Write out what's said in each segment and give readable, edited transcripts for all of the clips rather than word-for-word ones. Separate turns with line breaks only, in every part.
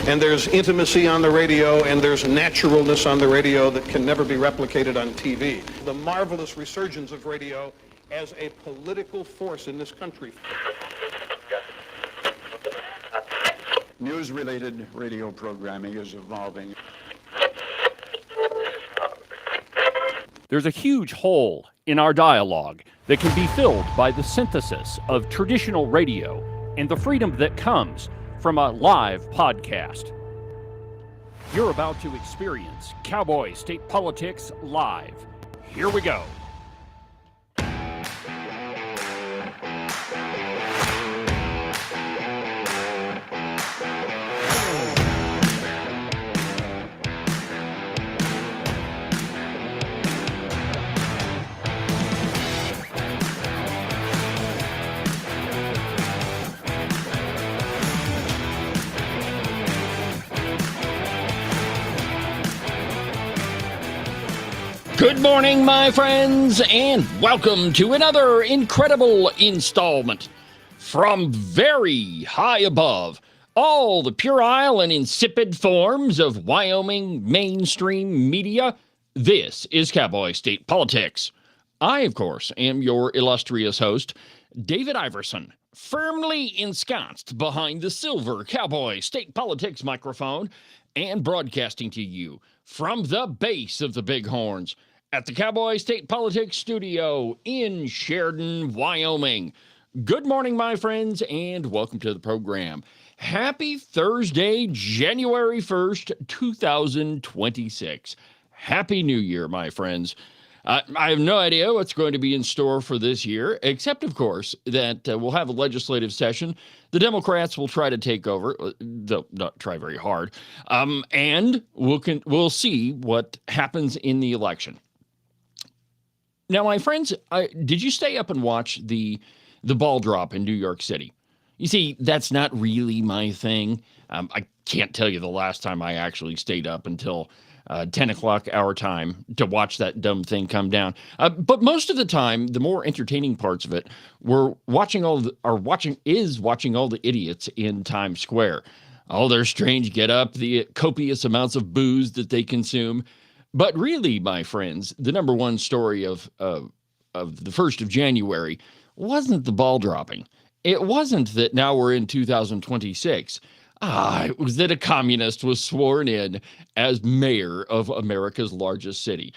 And there's intimacy on the radio, and there's naturalness on the radio that can never be replicated on TV. The marvelous resurgence of radio as a political force in this country.
News-related radio programming is evolving.
There's a huge hole in our dialogue that can be filled by the synthesis of traditional radio and the freedom that comes from a live podcast. You're about to experience Cowboy State Politics live. Here we go. Good morning, my friends, and welcome to another incredible installment from very high above all the puerile and insipid forms of Wyoming mainstream media. This is Cowboy State Politics. I, of course, am your illustrious host, David Iverson, firmly ensconced behind the silver Cowboy State Politics microphone and broadcasting to you from the base of the Bighorns at the Cowboy State Politics Studio in Sheridan, Wyoming. Good morning, my friends, and welcome to the program. Happy Thursday, January 1st, 2026. Happy New Year, my friends. I have no idea what's going to be in store for this year, except, of course, that we'll have a legislative session. The Democrats will try to take over. They'll not try very hard. And we'll see what happens in the election. Now, my friends, did you stay up and watch the ball drop in New York City? You see, that's not really my thing. I can't tell you the last time I actually stayed up until 10 o'clock our time to watch that dumb thing come down. But most of the time, the more entertaining parts of it were watching all the idiots in Times Square. All their strange get-up, the copious amounts of booze that they consume. But really, my friends, the number one story of the 1st of January wasn't the ball dropping. It wasn't that now we're in 2026. It was that a communist was sworn in as mayor of America's largest city.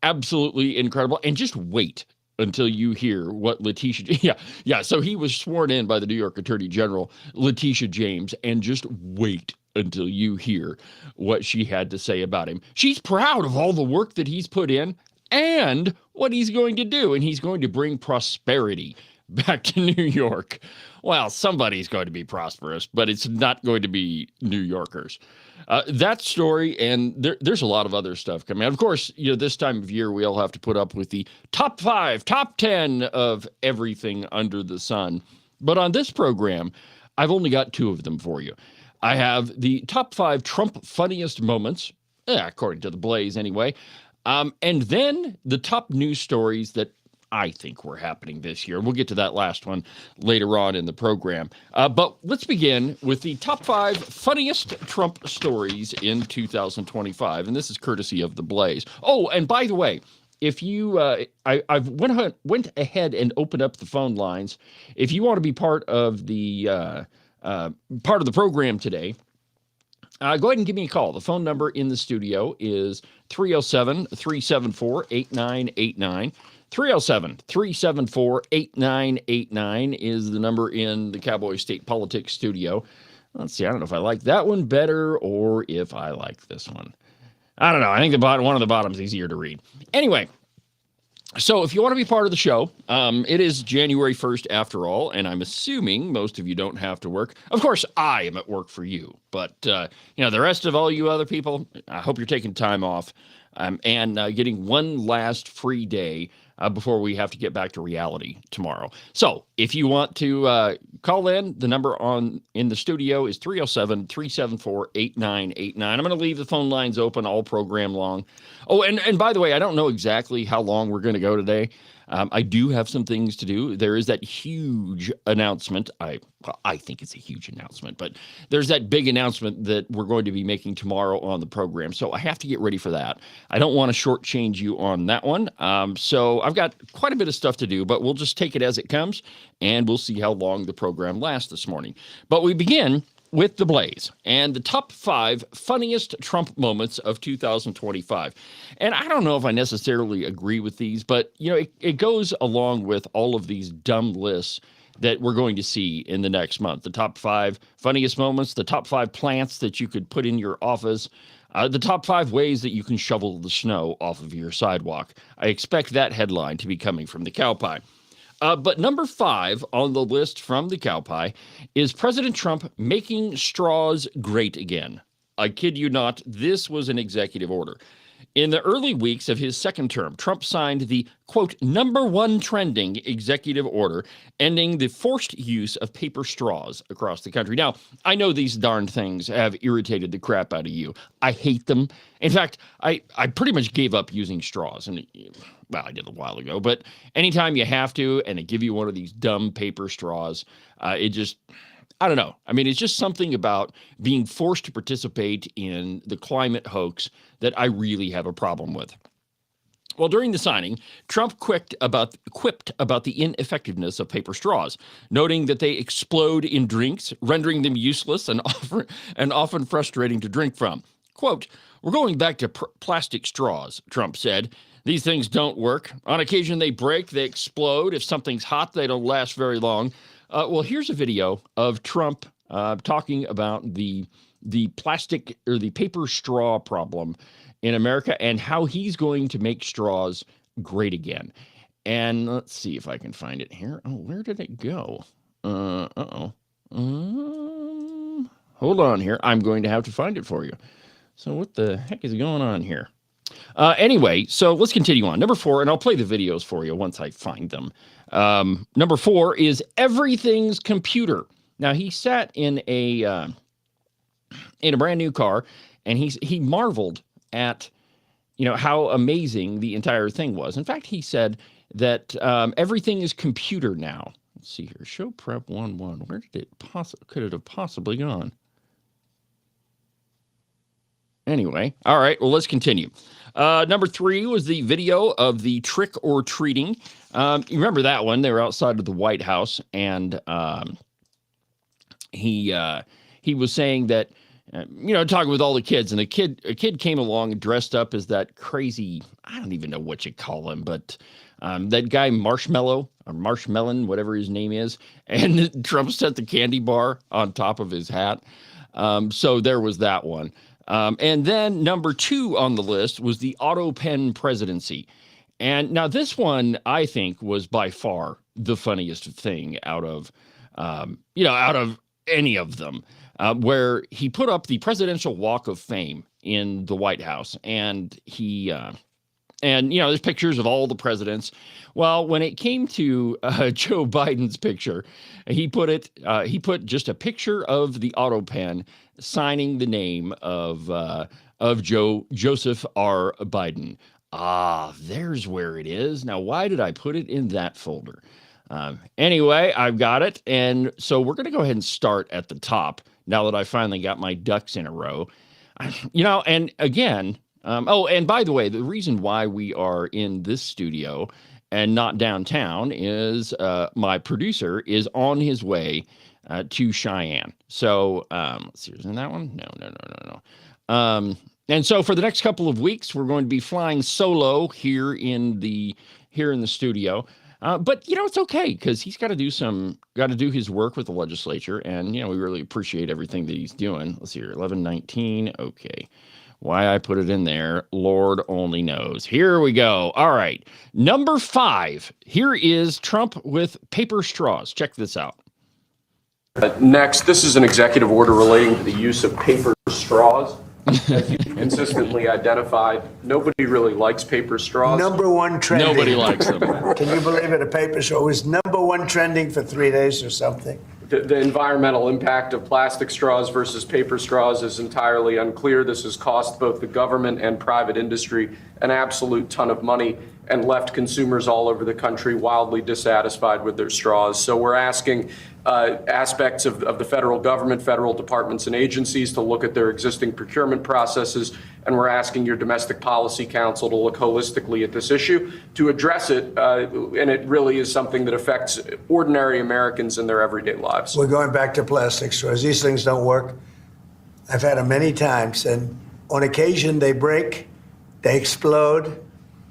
Absolutely incredible. And just wait until you hear what Letitia... So he was sworn in by the New York Attorney General, Letitia James, and just wait until you hear what she had to say about him. She's proud of all the work that he's put in and what he's going to do, and he's going to bring prosperity back to New York. Well, somebody's going to be prosperous, but it's not going to be New Yorkers. That story, and there's a lot of other stuff coming out. Of course, this time of year, we all have to put up with the top 5, top 10 of everything under the sun. But on this program, I've only got 2 of them for you. I have the top 5 Trump funniest moments, according to the Blaze anyway, and then the top news stories that I think were happening this year. We'll get to that last one later on in the program. But let's begin with the top 5 funniest Trump stories in 2025, and this is courtesy of the Blaze. Oh, and by the way, if you, I've went ahead and opened up the phone lines. If you want to be part of the program today, go ahead and give me a call. The phone number in the studio is 307-374-8989. 307-374-8989 is the number in the Cowboy State Politics studio. Let's see, I don't know if I like that one better or if I like this one. I don't know. I think one of the bottoms is easier to read. Anyway, so if you want to be part of the show, it is January 1st after all, and I'm assuming most of you don't have to work. Of course, I am at work for you, but the rest of all you other people, I hope you're taking time off and getting one last free day before we have to get back to reality tomorrow. So if you want to call in, the number in the studio is 307-374-8989. I'm going to leave the phone lines open all program long. Oh, and by the way, I don't know exactly how long we're going to go today. I do have some things to do. There is that huge announcement. I think it's a huge announcement, but there's that big announcement that we're going to be making tomorrow on the program. So I have to get ready for that. I don't want to shortchange you on that one. So I've got quite a bit of stuff to do, but we'll just take it as it comes, and we'll see how long the program lasts this morning. But we begin with The Blaze and the top 5 funniest Trump moments of 2025. And I don't know if I necessarily agree with these, but it goes along with all of these dumb lists that we're going to see in the next month. The top 5 funniest moments, the top 5 plants that you could put in your office, the top 5 ways that you can shovel the snow off of your sidewalk. I expect that headline to be coming from the Cowboy. But number 5 on the list from the Cowboy is President Trump making straws great again. I kid you not, this was an executive order. In the early weeks of his second term, Trump signed the, quote, #1 trending executive order, ending the forced use of paper straws across the country. Now, I know these darn things have irritated the crap out of you. I hate them. In fact, I pretty much gave up using straws. And, well, I did a while ago. But anytime you have to, and they give you one of these dumb paper straws, it just... I don't know. I mean, it's just something about being forced to participate in the climate hoax that I really have a problem with. Well, during the signing, Trump quipped about the ineffectiveness of paper straws, noting that they explode in drinks, rendering them useless and often frustrating to drink from. Quote, "We're going back to plastic straws," Trump said. "These things don't work. On occasion, they break, they explode. If something's hot, they don't last very long." Well, here's a video of Trump talking about the plastic or the paper straw problem in America and how he's going to make straws great again. And let's see if I can find it here. Oh, where did it go? Uh-oh. Hold on here. I'm going to have to find it for you. So what the heck is going on here? Anyway, so let's continue on. Number 4, and I'll play the videos for you once I find them. Number 4 is everything's computer. Now, he sat in a brand new car, and he marveled at how amazing the entire thing was. In fact, he said that everything is computer now. Let's see here. Show prep 1.1. Where did could it have possibly gone? Anyway, all right, well, let's continue. Number 3 was the video of the trick or treating. You remember that one? They were outside of the White House, and he was saying that, talking with all the kids, and a kid came along and dressed up as that crazy, I don't even know what you call him, but that guy Marshmallow, or Marshmelon, whatever his name is, and Trump set the candy bar on top of his hat. So there was that one. And then number 2 on the list was the auto pen presidency. And now this one, I think, was by far the funniest thing out of any of them, where he put up the Presidential Walk of Fame in the White House, and there's pictures of all the presidents. Well, when it came to Joe Biden's picture, he put just a picture of the auto pen signing the name of Joseph R. Biden. There's where it is. Now, why did I put it in that folder? Anyway, I've got it. And so we're going to go ahead and start at the top now that I finally got my ducks in a row. And again, and by the way, the reason why we are in this studio and not downtown is my producer is on his way to Cheyenne. So let's see, isn't that one? No. And so for the next couple of weeks, we're going to be flying solo here in the studio. But it's okay because he's got to do his work with the legislature, and we really appreciate everything that he's doing. Let's see here, 11:19. Okay. Why I put it in there, Lord only knows. Here we go. All right. Number 5. Here is Trump with paper straws. Check this out.
Next, this is an executive order relating to the use of paper straws. As you consistently identified, nobody really likes paper straws.
#1 trending.
Nobody likes them.
Can you believe it? A paper straw was #1 trending for 3 days or something.
The environmental impact of plastic straws versus paper straws is entirely unclear. This has cost both the government and private industry an absolute ton of money. and left consumers all over the country wildly dissatisfied with their straws. So we're asking aspects of the federal government, federal departments and agencies to look at their existing procurement processes, and we're asking your Domestic Policy Council to look holistically at this issue to address it, and it really is something that affects ordinary Americans in their everyday lives.
We're going back to plastic straws. These things don't work. I've had them many times, and on occasion they break, they explode.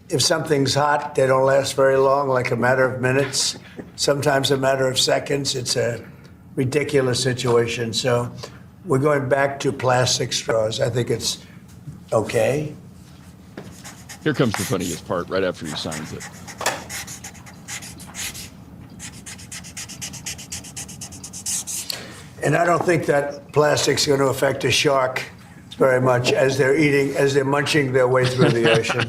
If something's hot, they don't last very long, like a matter of minutes, sometimes a matter of seconds. It's a ridiculous situation. So we're going back to plastic straws. I think it's okay.
Here comes the funniest part right after he signs it.
And I don't think that plastic's going to affect a shark very much as they're munching their way through the ocean.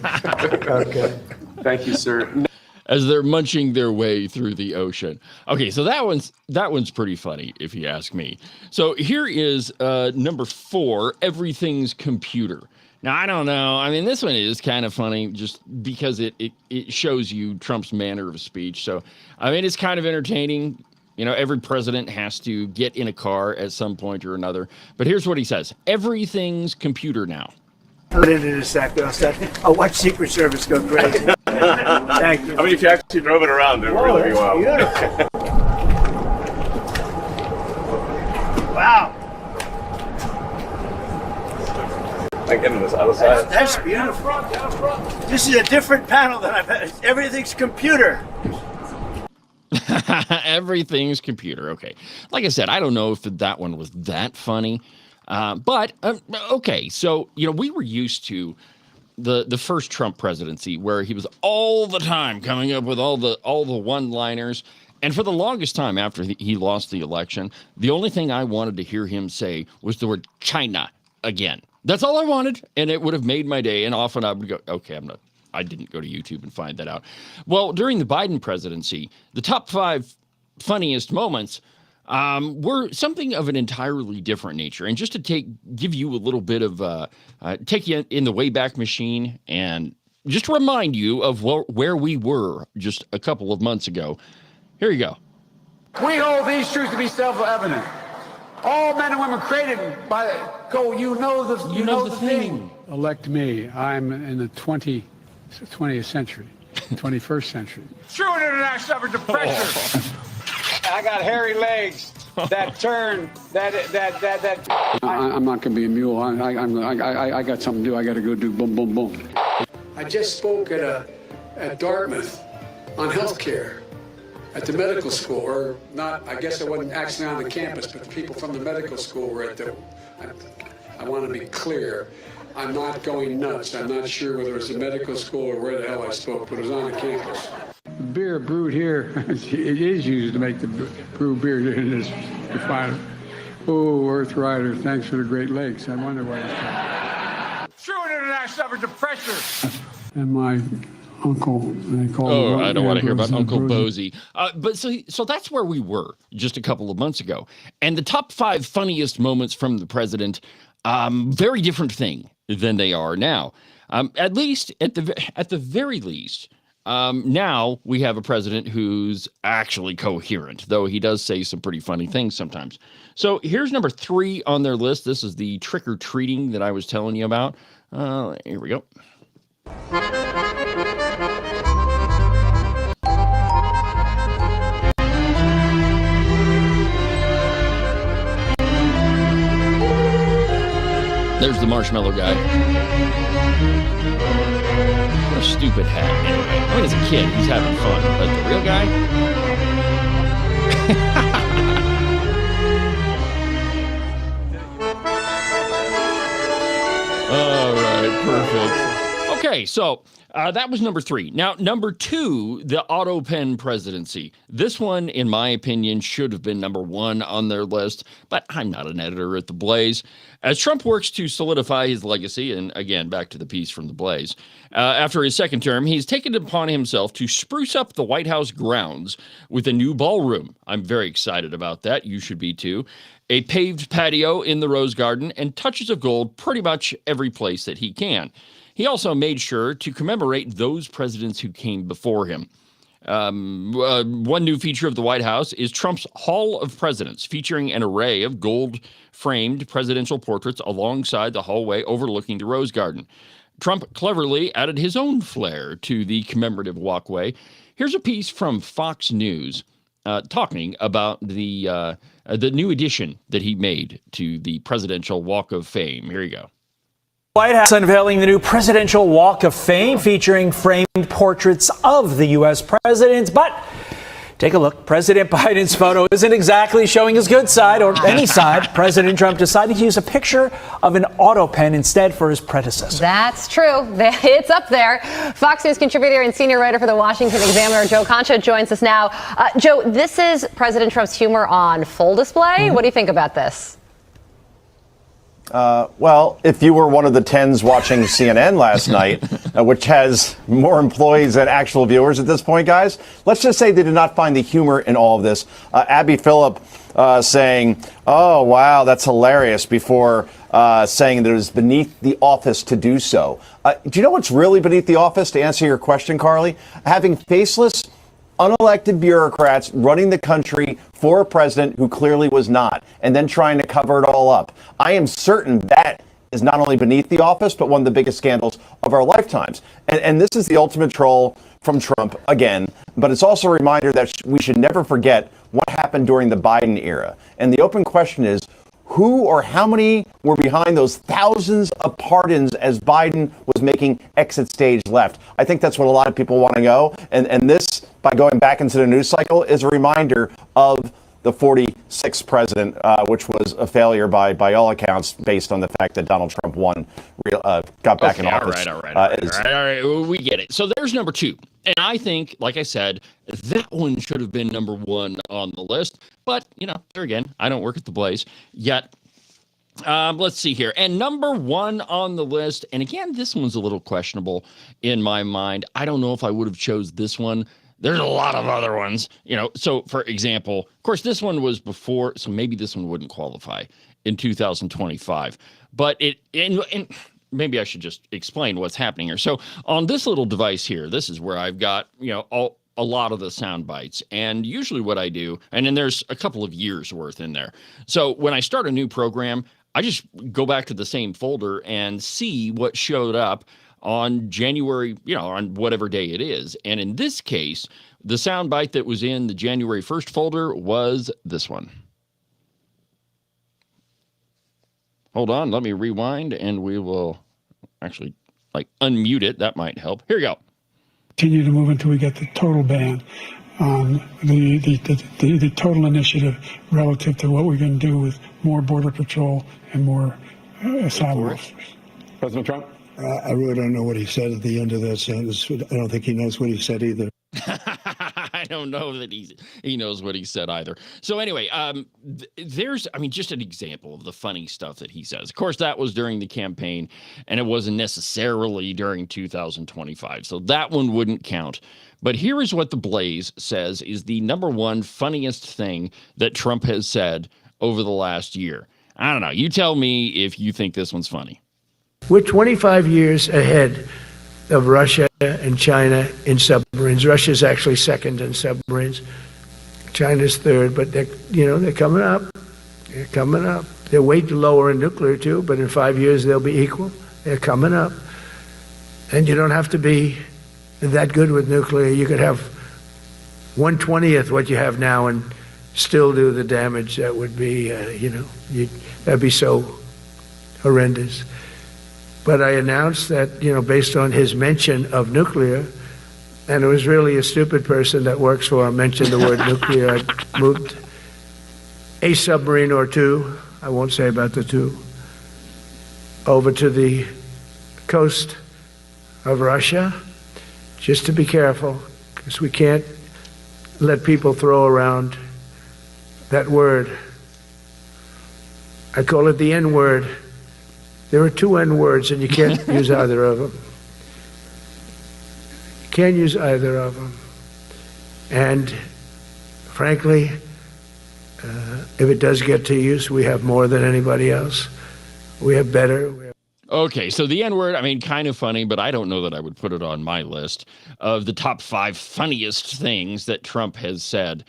Okay.
Thank you, sir.
As they're munching their way through the ocean. Okay, so that one's pretty funny, if you ask me. So here is number 4, everything's computer. Now, I don't know. I mean, this one is kind of funny just because it shows you Trump's manner of speech. So, I mean, it's kind of entertaining. You know, every president has to get in a car at some point or another. But here's what he says. Everything's computer now.
Put it in a sec. I'll watch Secret Service go crazy. Thank you.
I mean, if you actually drove it around, it would really be wild.
Beautiful. Wow.
I get into this other side.
That's beautiful. This is a different panel than I've had. Everything's computer.
Everything's computer. Okay. Like I said, I don't know if that one was that funny. But okay. So, you know, we were used to the first Trump presidency where he was all the time coming up with all the one-liners. And for the longest time after he lost the election, the only thing I wanted to hear him say was the word China again. That's all I wanted. And it would have made my day. And often I would go, okay, I didn't go to YouTube and find that out. Well, during the Biden presidency, the top 5 funniest moments were something of an entirely different nature. And just to give you a little bit of, take you in the Wayback Machine and just remind you of where we were just a couple of months ago. Here you go.
We hold these truths to be self-evident. All men and women created by go. You know the thing.
Elect me. I'm in the 20th century, 21st century.
True international effort to pressure. I got hairy legs that turn.
I'm not going to be a mule. I got something to do. I got to go do boom, boom, boom. I just spoke at Dartmouth on healthcare at the medical school, or not. I guess I wasn't actually on the campus, but people from the medical school were at the. I want to be clear. I'm not going nuts. I'm not sure whether it was a medical school or where the hell I spoke, but it was on the campus. The beer brewed here, it is used to make the brew beer in this refinery. Oh, Earth Rider, thanks for the Great Lakes. I wonder why it's called.
True international effort to pressure.
And my uncle, they call
Oh,
him
I don't want to hear about
Ambrose
Uncle
Ambrosi.
Bozy. But so that's where we were just a couple of months ago. And the top 5 funniest moments from the president, very different thing than they are now. At the very least, now we have a president who's actually coherent, though he does say some pretty funny things sometimes. So here's number 3 on their list. This is the trick-or-treating that I was telling you about. Here we go. There's the marshmallow guy. What a stupid hat, anyway. I mean, as a kid, he's having fun, but the real guy? All right, perfect. Okay, so that was number 3. Now, number 2, the auto pen presidency. This one, in my opinion, should have been number 1 on their list, but I'm not an editor at The Blaze. As Trump works to solidify his legacy, and again, back to the piece from The Blaze, after his second term, he's taken it upon himself to spruce up the White House grounds with a new ballroom. I'm very excited about that. You should be too. A paved patio in the Rose Garden and touches of gold pretty much every place that he can. He also made sure to commemorate those presidents who came before him. One new feature of the White House is Trump's Hall of Presidents, featuring an array of gold-framed presidential portraits alongside the hallway overlooking the Rose Garden. Trump cleverly added his own flair to the commemorative walkway. Here's a piece from Fox News talking about the new addition that he made to the Presidential Walk of Fame. Here you go.
White House unveiling the new Presidential Walk of Fame featuring framed portraits of the U.S. presidents. But take a look. President Biden's photo isn't exactly showing his good side or any side. President Trump decided to use a picture of an auto pen instead for his predecessor.
That's true. It's up there. Fox News contributor and senior writer for the Washington Examiner, Joe Concha, joins us now. Joe, this is President Trump's humor on full display. What do you think about this?
Well, if you were one of the tens watching CNN last night, which has more employees than actual viewers at this point, guys, let's just say they did not find the humor in all of this. Abby Phillip saying, "Oh, wow, that's hilarious," before saying that it was beneath the office to do so. Do you know what's really beneath the office, to answer your question, Carly? Having faceless, unelected bureaucrats running the country for a president who clearly was not, and then trying to cover it all up. I am certain that is not only beneath the office, but one of the biggest scandals of our lifetimes. And this is the ultimate troll from Trump again. But it's also a reminder that we should never forget what happened during the Biden era. And the open question is, who or how many were behind those thousands of pardons as Biden was making exit stage left? I think that's what a lot of people want to know. And this, by going back into the news cycle, is a reminder of the 46th president, which was a failure by all accounts, based on the fact that Donald Trump won, got back in office.
All right. We get it. So there's number two. And I think, like I said, that one should have been number one on the list. But, there again, I don't work at the Blaze yet. Let's see here. And number one on the list, and again, this one's a little questionable in my mind. I don't know if I would have chose this one. There's a lot of other ones, So, for example, of course, this one was before, so maybe this one wouldn't qualify in 2025. But and maybe I should just explain what's happening here. So, on this little device here, this is where I've got, a lot of the sound bites. And usually what I do, and then there's a couple of years worth in there. So, when I start a new program, I just go back to the same folder and see what showed up on January, on whatever day it is. And in this case, the soundbite that was in the January 1st folder was this one. Hold on, let me rewind, and we will actually unmute it. That might help. Here you go.
Continue to move until we get the total ban on the total initiative relative to what we're going to do with more Border Patrol and more asylum officers.
President Trump?
I really don't know what he said at the end of that sentence. I don't think he knows what he said either.
I don't know that he knows what he said either. So anyway, there's, just an example of the funny stuff that he says. Of course, that was during the campaign, and it wasn't necessarily during 2025. So that one wouldn't count. But here is what the Blaze says is the number one funniest thing that Trump has said over the last year. I don't know. You tell me if you think this one's funny.
We're 25 years ahead of Russia and China in submarines. Russia's actually second in submarines. China's third, but they're coming up. They're coming up. They're way lower in nuclear too, but in 5 years they'll be equal. They're coming up. And you don't have to be that good with nuclear. You could have 1/20th what you have now and still do the damage. That would be, that'd be so horrendous. But I announced that, based on his mention of nuclear, and it was really a stupid person that works for him mentioned the word nuclear, I moved a submarine or two, I won't say about the two, over to the coast of Russia, just to be careful, because we can't let people throw around that word. I call it the N-word. There are two N-words, and you can't use either of them. You can't use either of them. And frankly, if it does get to use, we have more than anybody else. We have better.
Okay, so the N-word, I mean, kind of funny, but I don't know that I would put it on my list of the top 5 funniest things that Trump has said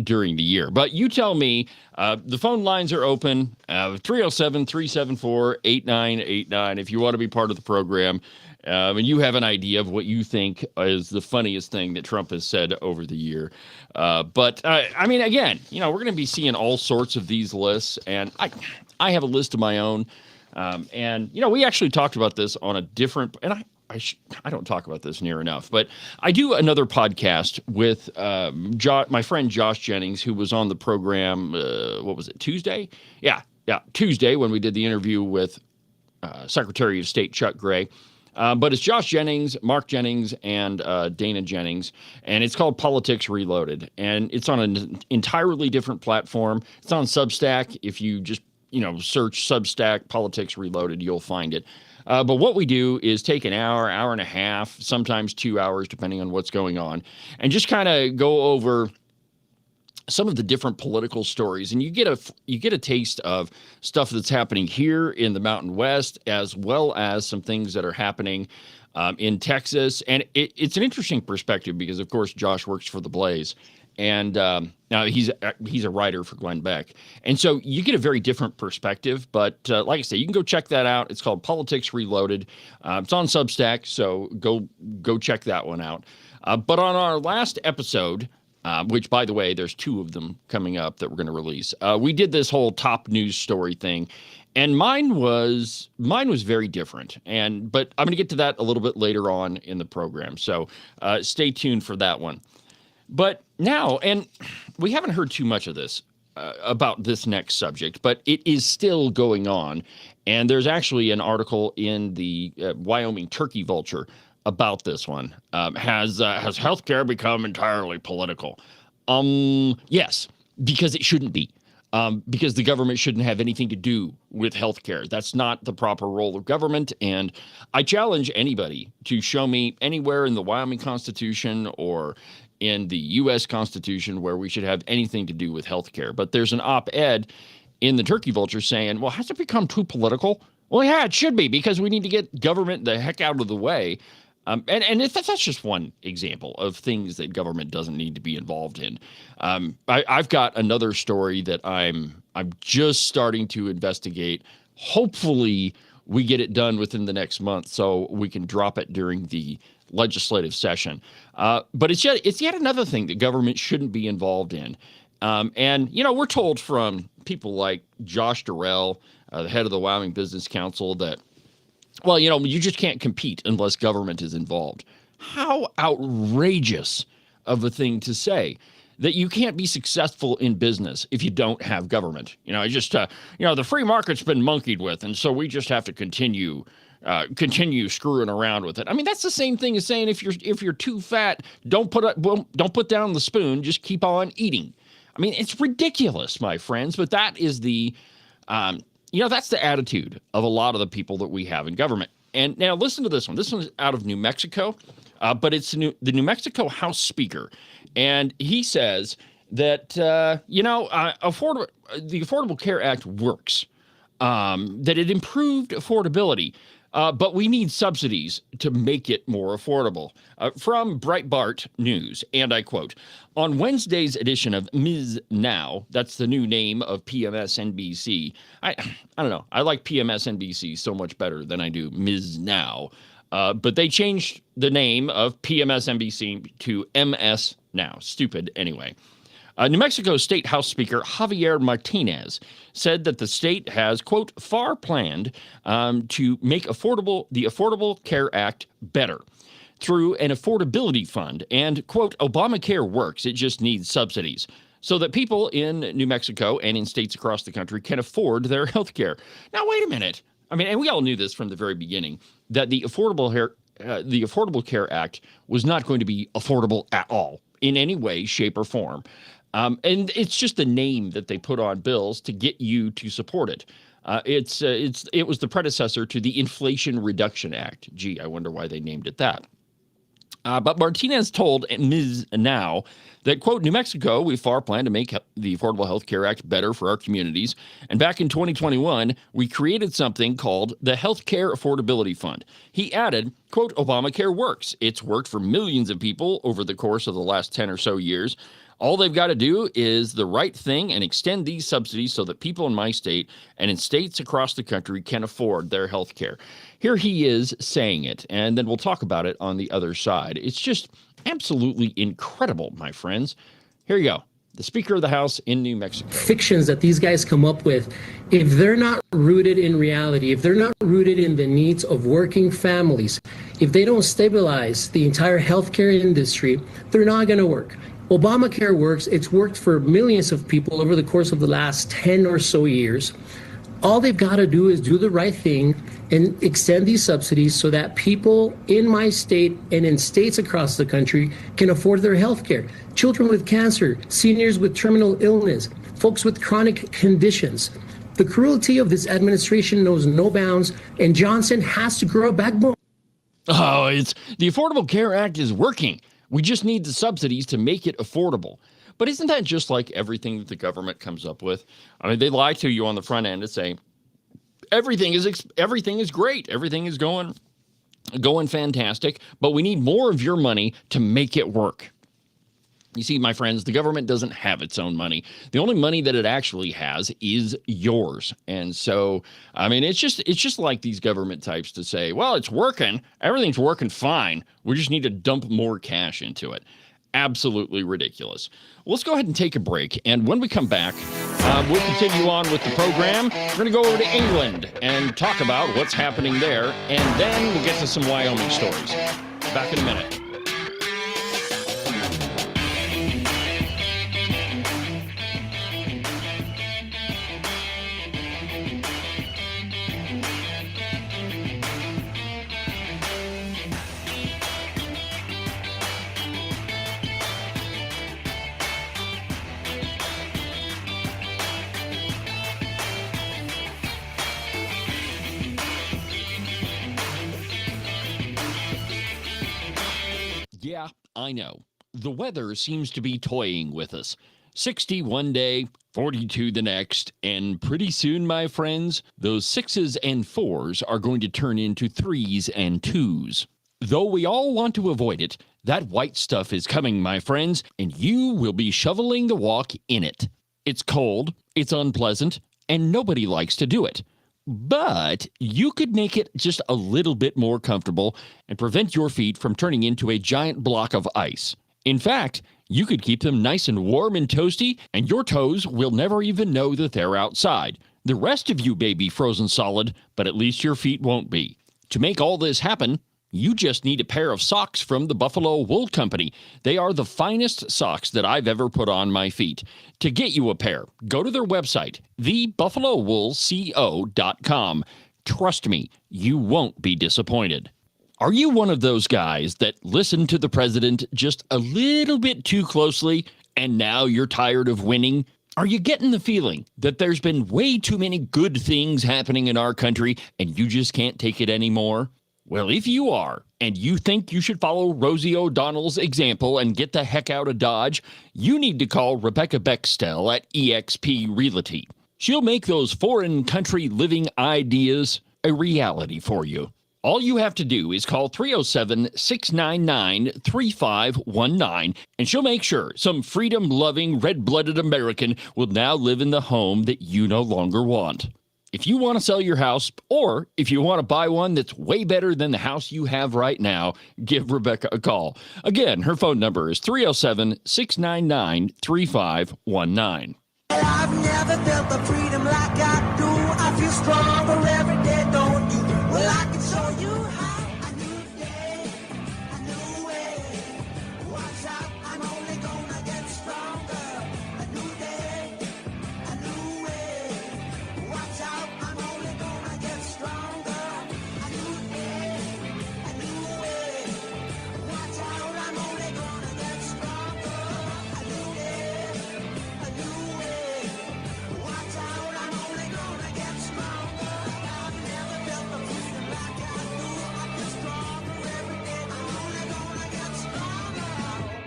during the year. But you tell me, the phone lines are open, 307-374-8989 if you want to be part of the program. And you have an idea of what you think is the funniest thing that Trump has said over the year. But I mean, again, we're going to be seeing all sorts of these lists, and I have a list of my own. And we actually talked about this on a different, and I don't talk about this near enough, but I do another podcast with my friend Josh Jennings, who was on the program. What was it, Tuesday? Yeah, Tuesday, when we did the interview with Secretary of State Chuck Gray. But it's Josh Jennings, Mark Jennings, and Dana Jennings, and it's called Politics Reloaded, and it's on an entirely different platform. It's on Substack. If you just search Substack Politics Reloaded, you'll find it. But what we do is take an hour, hour and a half, sometimes 2 hours, depending on what's going on, and just kind of go over some of the different political stories, and you get a taste of stuff that's happening here in the Mountain West, as well as some things that are happening in Texas. And it's an interesting perspective because, of course, Josh works for the Blaze, and now he's a writer for Glenn Beck, and so you get a very different perspective. But like I say, you can go check that out. It's called Politics Reloaded. It's on Substack, so go check that one out. But on our last episode, which, by the way, there's 2 of them coming up that we're going to release. We did this whole top news story thing, and mine was very different. But I'm going to get to that a little bit later on in the program, so stay tuned for that one. But now, and we haven't heard too much of this about this next subject, but it is still going on, and there's actually an article in the Wyoming Turkey Vulture about this one. Has healthcare become entirely political? Yes, because it shouldn't be. Because the government shouldn't have anything to do with healthcare. That's not the proper role of government. And I challenge anybody to show me anywhere in the Wyoming Constitution or in the U.S. Constitution where we should have anything to do with healthcare. But there's an op-ed in the Turkey Vulture saying, well, has it become too political? Well, yeah, it should be, because we need to get government the heck out of the way. And that's just one example of things that government doesn't need to be involved in. I've got another story that I'm just starting to investigate. Hopefully, we get it done within the next month so we can drop it during the legislative session. But it's yet another thing that government shouldn't be involved in. And we're told from people like Josh Durrell, the head of the Wyoming Business Council, that, well, you just can't compete unless government is involved. How outrageous of a thing to say, that you can't be successful in business if you don't have government. The free market's been monkeyed with, and so we just have to continue screwing around with it. I mean, that's the same thing as saying if you're too fat, don't put down the spoon, just keep on eating. I mean, it's ridiculous, my friends, but that is that's the attitude of a lot of the people that we have in government. And now listen to this one. This one's out of New Mexico, but it's the New Mexico House Speaker. And he says that, the Affordable Care Act works, that it improved affordability, but we need subsidies to make it more affordable. From Breitbart News, and I quote, on Wednesday's edition of Ms. Now, that's the new name of PMSNBC. I don't know. I like PMSNBC so much better than I do Ms. Now. But they changed the name of PMSNBC to MS Now. Stupid anyway. New Mexico State House Speaker Javier Martinez said that the state has, quote, far planned to make the Affordable Care Act better through an affordability fund, and, quote, Obamacare works, it just needs subsidies, so that people in New Mexico and in states across the country can afford their health care. Now, wait a minute. I mean, and we all knew this from the very beginning, that the Affordable Care Act was not going to be affordable at all in any way, shape, or form. And it's just the name that they put on bills to get you to support it. It was the predecessor to the Inflation Reduction Act. Gee, I wonder why they named it that. But Martinez told Ms. Now that, quote, New Mexico, we far plan to make the Affordable Health Care Act better for our communities. And back in 2021, we created something called the Health Care Affordability Fund. He added, quote, Obamacare works. It's worked for millions of people over the course of the last 10 or so years. All they've got to do is the right thing and extend these subsidies so that people in my state and in states across the country can afford their health care. Here he is saying it, and then we'll talk about it on the other side. It's just absolutely incredible, my friends. Here you go. The Speaker of the House in New Mexico.
Fictions that these guys come up with, if they're not rooted in reality, if they're not rooted in the needs of working families, if they don't stabilize the entire healthcare industry, they're not going to work. Obamacare works. It's worked for millions of people over the course of the last 10 or so years. All they've got to do is do the right thing and extend these subsidies so that people in my state and in states across the country can afford their health care. Children with cancer, seniors with terminal illness, folks with chronic conditions. The cruelty of this administration knows no bounds, and Johnson has to grow a backbone.
Oh, the Affordable Care Act is working. We just need the subsidies to make it affordable. But isn't that just like everything that the government comes up with? I mean, they lie to you on the front end and say everything is great, everything is going fantastic, but we need more of your money to make it work. You see, my friends, the government doesn't have its own money. The only money that it actually has is yours. And so, I mean, it's just like these government types to say, well, it's working. Everything's working fine. We just need to dump more cash into it. Absolutely ridiculous. Well, let's go ahead and take a break. And when we come back, we'll continue on with the program. We're going to go over to England and talk about what's happening there. And then we'll get to some Wyoming stories. Back in a minute. Yeah, I know. The weather seems to be toying with us. 60 one day, 42 the next, and pretty soon, my friends, those 6s and 4s are going to turn into 3s and 2s. Though we all want to avoid it, that white stuff is coming, my friends, and you will be shoveling the walk in it. It's cold, it's unpleasant, and nobody likes to do it. But you could make it just a little bit more comfortable and prevent your feet from turning into a giant block of ice. In fact, you could keep them nice and warm and toasty, and your toes will never even know that they're outside. The rest of you may be frozen solid, but at least your feet won't be. To make all this happen, you just need a pair of socks from the Buffalo Wool Company. They are the finest socks that I've ever put on my feet. To get you a pair, go to their website, thebuffalowoolco.com. Trust me, you won't be disappointed. Are you one of those guys that listen to the president just a little bit too closely and now you're tired of winning? Are you getting the feeling that there's been way too many good things happening in our country and you just can't take it anymore? Well, if you are, and you think you should follow Rosie O'Donnell's example and get the heck out of Dodge, you need to call Rebecca Bextel at eXp Realty. She'll make those foreign country living ideas a reality for you. All you have to do is call 307-699-3519, and she'll make sure some freedom-loving, red-blooded American will now live in the home that you no longer want. If you want to sell your house, or if you want to buy one that's way better than the house you have right now, give Rebecca a call. Again, her phone number is 307-699-3519.
I've never felt the freedom like I do. I feel stronger every day, don't you? Well, I can show you how. A new day, a new way. Watch out, I'm only gonna get stronger. A new day, a new way. Watch out, I'm only gonna get stronger. A new day, a new way. Watch out, I'm only gonna get stronger. A new day, a new way. Watch out, I'm only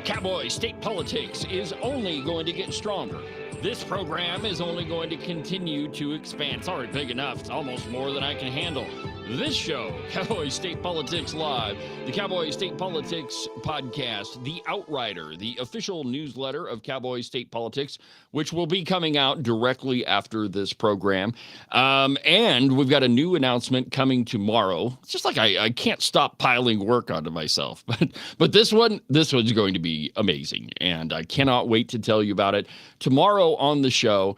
Cowboy State Politics is only going to get stronger. This program is only going to continue to expand. It's already big enough. It's almost more than I can handle. This show, Cowboy State Politics Live, the Cowboy State Politics Podcast, The Outrider, the official newsletter of Cowboy State Politics, which will be coming out directly after this program. And we've got a new announcement coming tomorrow. It's just like I can't stop piling work onto myself. But this one's going to be amazing, and I cannot wait to tell you about it. Tomorrow on the show,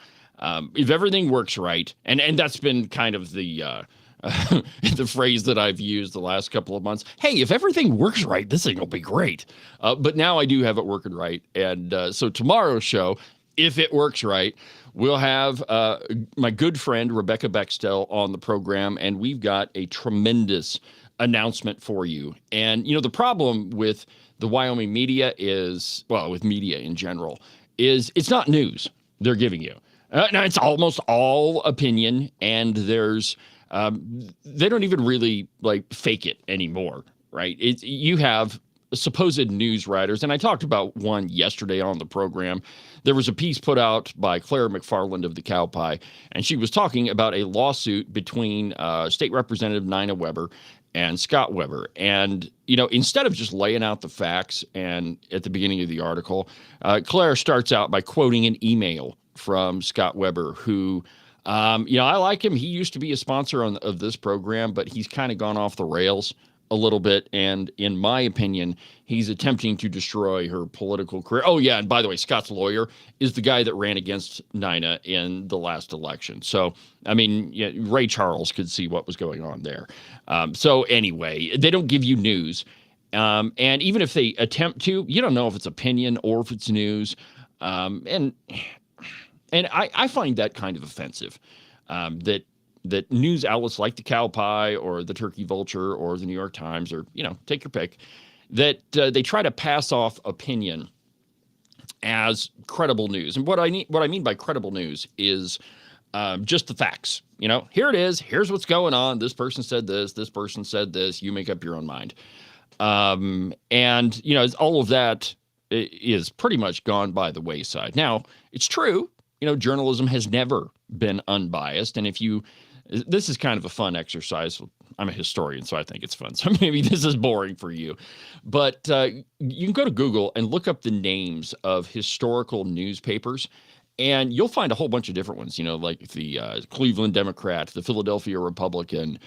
if everything works right, and that's been kind of the the phrase that I've used the last couple of months. Hey, if everything works right, this thing will be great. But now I do have it working right. And so tomorrow's show, if it works right, we'll have my good friend Rebecca Bextel on the program, and we've got a tremendous announcement for you. And, you know, the problem with the Wyoming media is, well, with media in general, is it's not news they're giving you. Now, it's almost all opinion, and there's they don't even really like fake it anymore, right? You have supposed news writers, and I talked about one yesterday on the program. There was a piece put out by Claire McFarland of the Cowboy, and she was talking about a lawsuit between State Representative Nina Weber and Scott Weber. And, you know, instead of just laying out the facts, and at the beginning of the article, Claire starts out by quoting an email from Scott Weber, who, you know, I like him. He used to be a sponsor of this program, but he's kind of gone off the rails a little bit. And in my opinion, he's attempting to destroy her political career. Oh, yeah. And by the way, Scott's lawyer is the guy that ran against Nina in the last election. So, I mean, yeah, Ray Charles could see what was going on there. So anyway, they don't give you news. And even if they attempt to, you don't know if it's opinion or if it's news. And I find that kind of offensive, that news outlets like the Cowboy or the Turkey Vulture or the New York Times, or, you know, take your pick, that they try to pass off opinion as credible news. And what I mean by credible news is just the facts. You know, here it is. Here's what's going on. This person said this. This person said this. You make up your own mind. And, you know, all of that is pretty much gone by the wayside. Now, it's true. You know, journalism has never been unbiased. And this is kind of a fun exercise. I'm a historian, so I think it's fun. So maybe this is boring for you. But you can go to Google and look up the names of historical newspapers, and you'll find a whole bunch of different ones, you know, like the Cleveland Democrat, the Philadelphia Republican,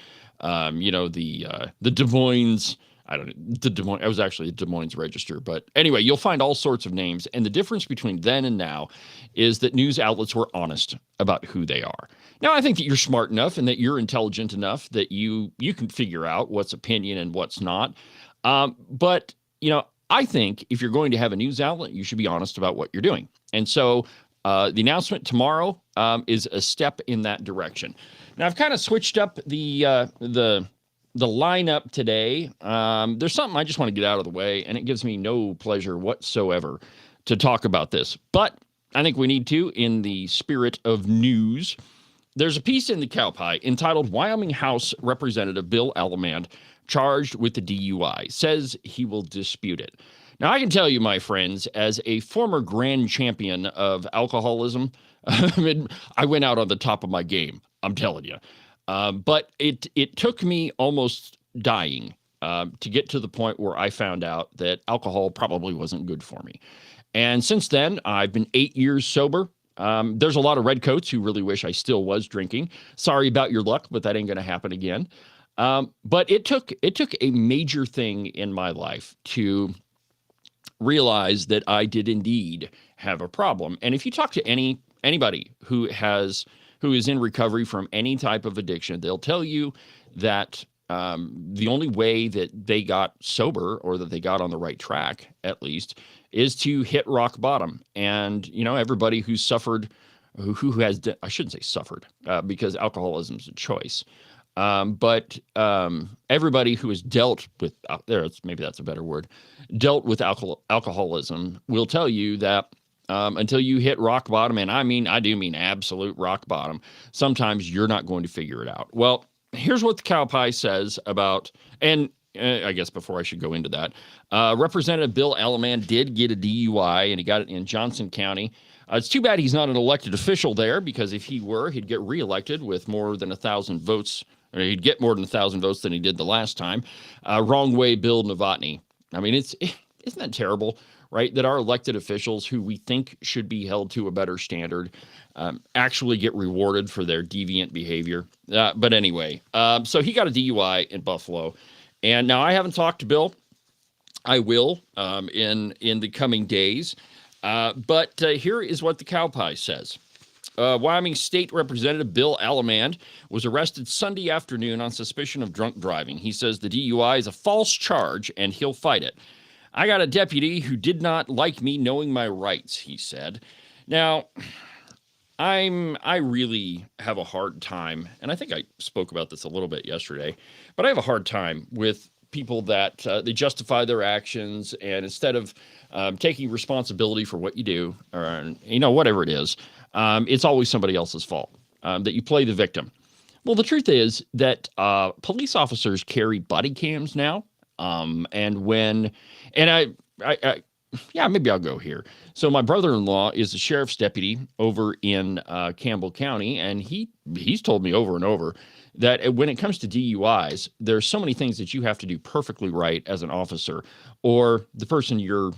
you know, the Des Moines. I don't know. I was actually the Des Moines Register. But anyway, you'll find all sorts of names. And the difference between then and now is that news outlets were honest about who they are. Now, I think that you're smart enough and that you're intelligent enough that you can figure out what's opinion and what's not. But, you know, I think if you're going to have a news outlet, you should be honest about what you're doing. And so the announcement tomorrow is a step in that direction. Now, I've kind of switched up the lineup today. There's something I just want to get out of the way, and it gives me no pleasure whatsoever to talk about this. But I think we need to, in the spirit of news. There's a piece in the Cowboy entitled "Wyoming House Representative Bill Alamand Charged with the DUI Says He Will Dispute It." Now, I can tell you, my friends, as a former grand champion of alcoholism, I went out on the top of my game, I'm telling you. But it took me almost dying to get to the point where I found out that alcohol probably wasn't good for me. And since then, I've been 8 years sober. There's a lot of redcoats who really wish I still was drinking. Sorry about your luck, but that ain't going to happen again. But it took a major thing in my life to realize that I did indeed have a problem. And if you talk to anybody who is in recovery from any type of addiction, they'll tell you that the only way that they got sober, or that they got on the right track, at least, is to hit rock bottom. And, you know, everybody who's suffered, I shouldn't say suffered, because alcoholism is a choice. But everybody who has dealt with, maybe that's a better word, dealt with alcoholism will tell you that until you hit rock bottom, and I do mean absolute rock bottom, sometimes you're not going to figure it out. Well, here's what the Cowboy says about, and I guess before I should go into that, Representative Bill Alaman did get a DUI, and he got it in Johnson County. It's too bad he's not an elected official there, because if he were, he'd get reelected with more than 1,000 votes, or he'd get more than 1,000 votes than he did the last time. Wrong way, Bill Novotny. I mean, isn't that terrible, right? That our elected officials, who we think should be held to a better standard, actually get rewarded for their deviant behavior. But anyway, so he got a DUI in Buffalo. And now I haven't talked to Bill. I will in the coming days. But here is what the Cowboy says. Wyoming State Representative Bill Alaman was arrested Sunday afternoon on suspicion of drunk driving. He says the DUI is a false charge and he'll fight it. I got a deputy who did not like me knowing my rights, he said. Now, I really have a hard time, and I think I spoke about this a little bit yesterday, but I have a hard time with people that they justify their actions, and instead of taking responsibility for what you do, or whatever it is, it's always somebody else's fault, that you play the victim. Well, the truth is that police officers carry body cams now, maybe I'll go here. So my brother-in-law is a sheriff's deputy over in Campbell County, and he's told me over and over that when it comes to DUIs, there's so many things that you have to do perfectly right as an officer, or the person you're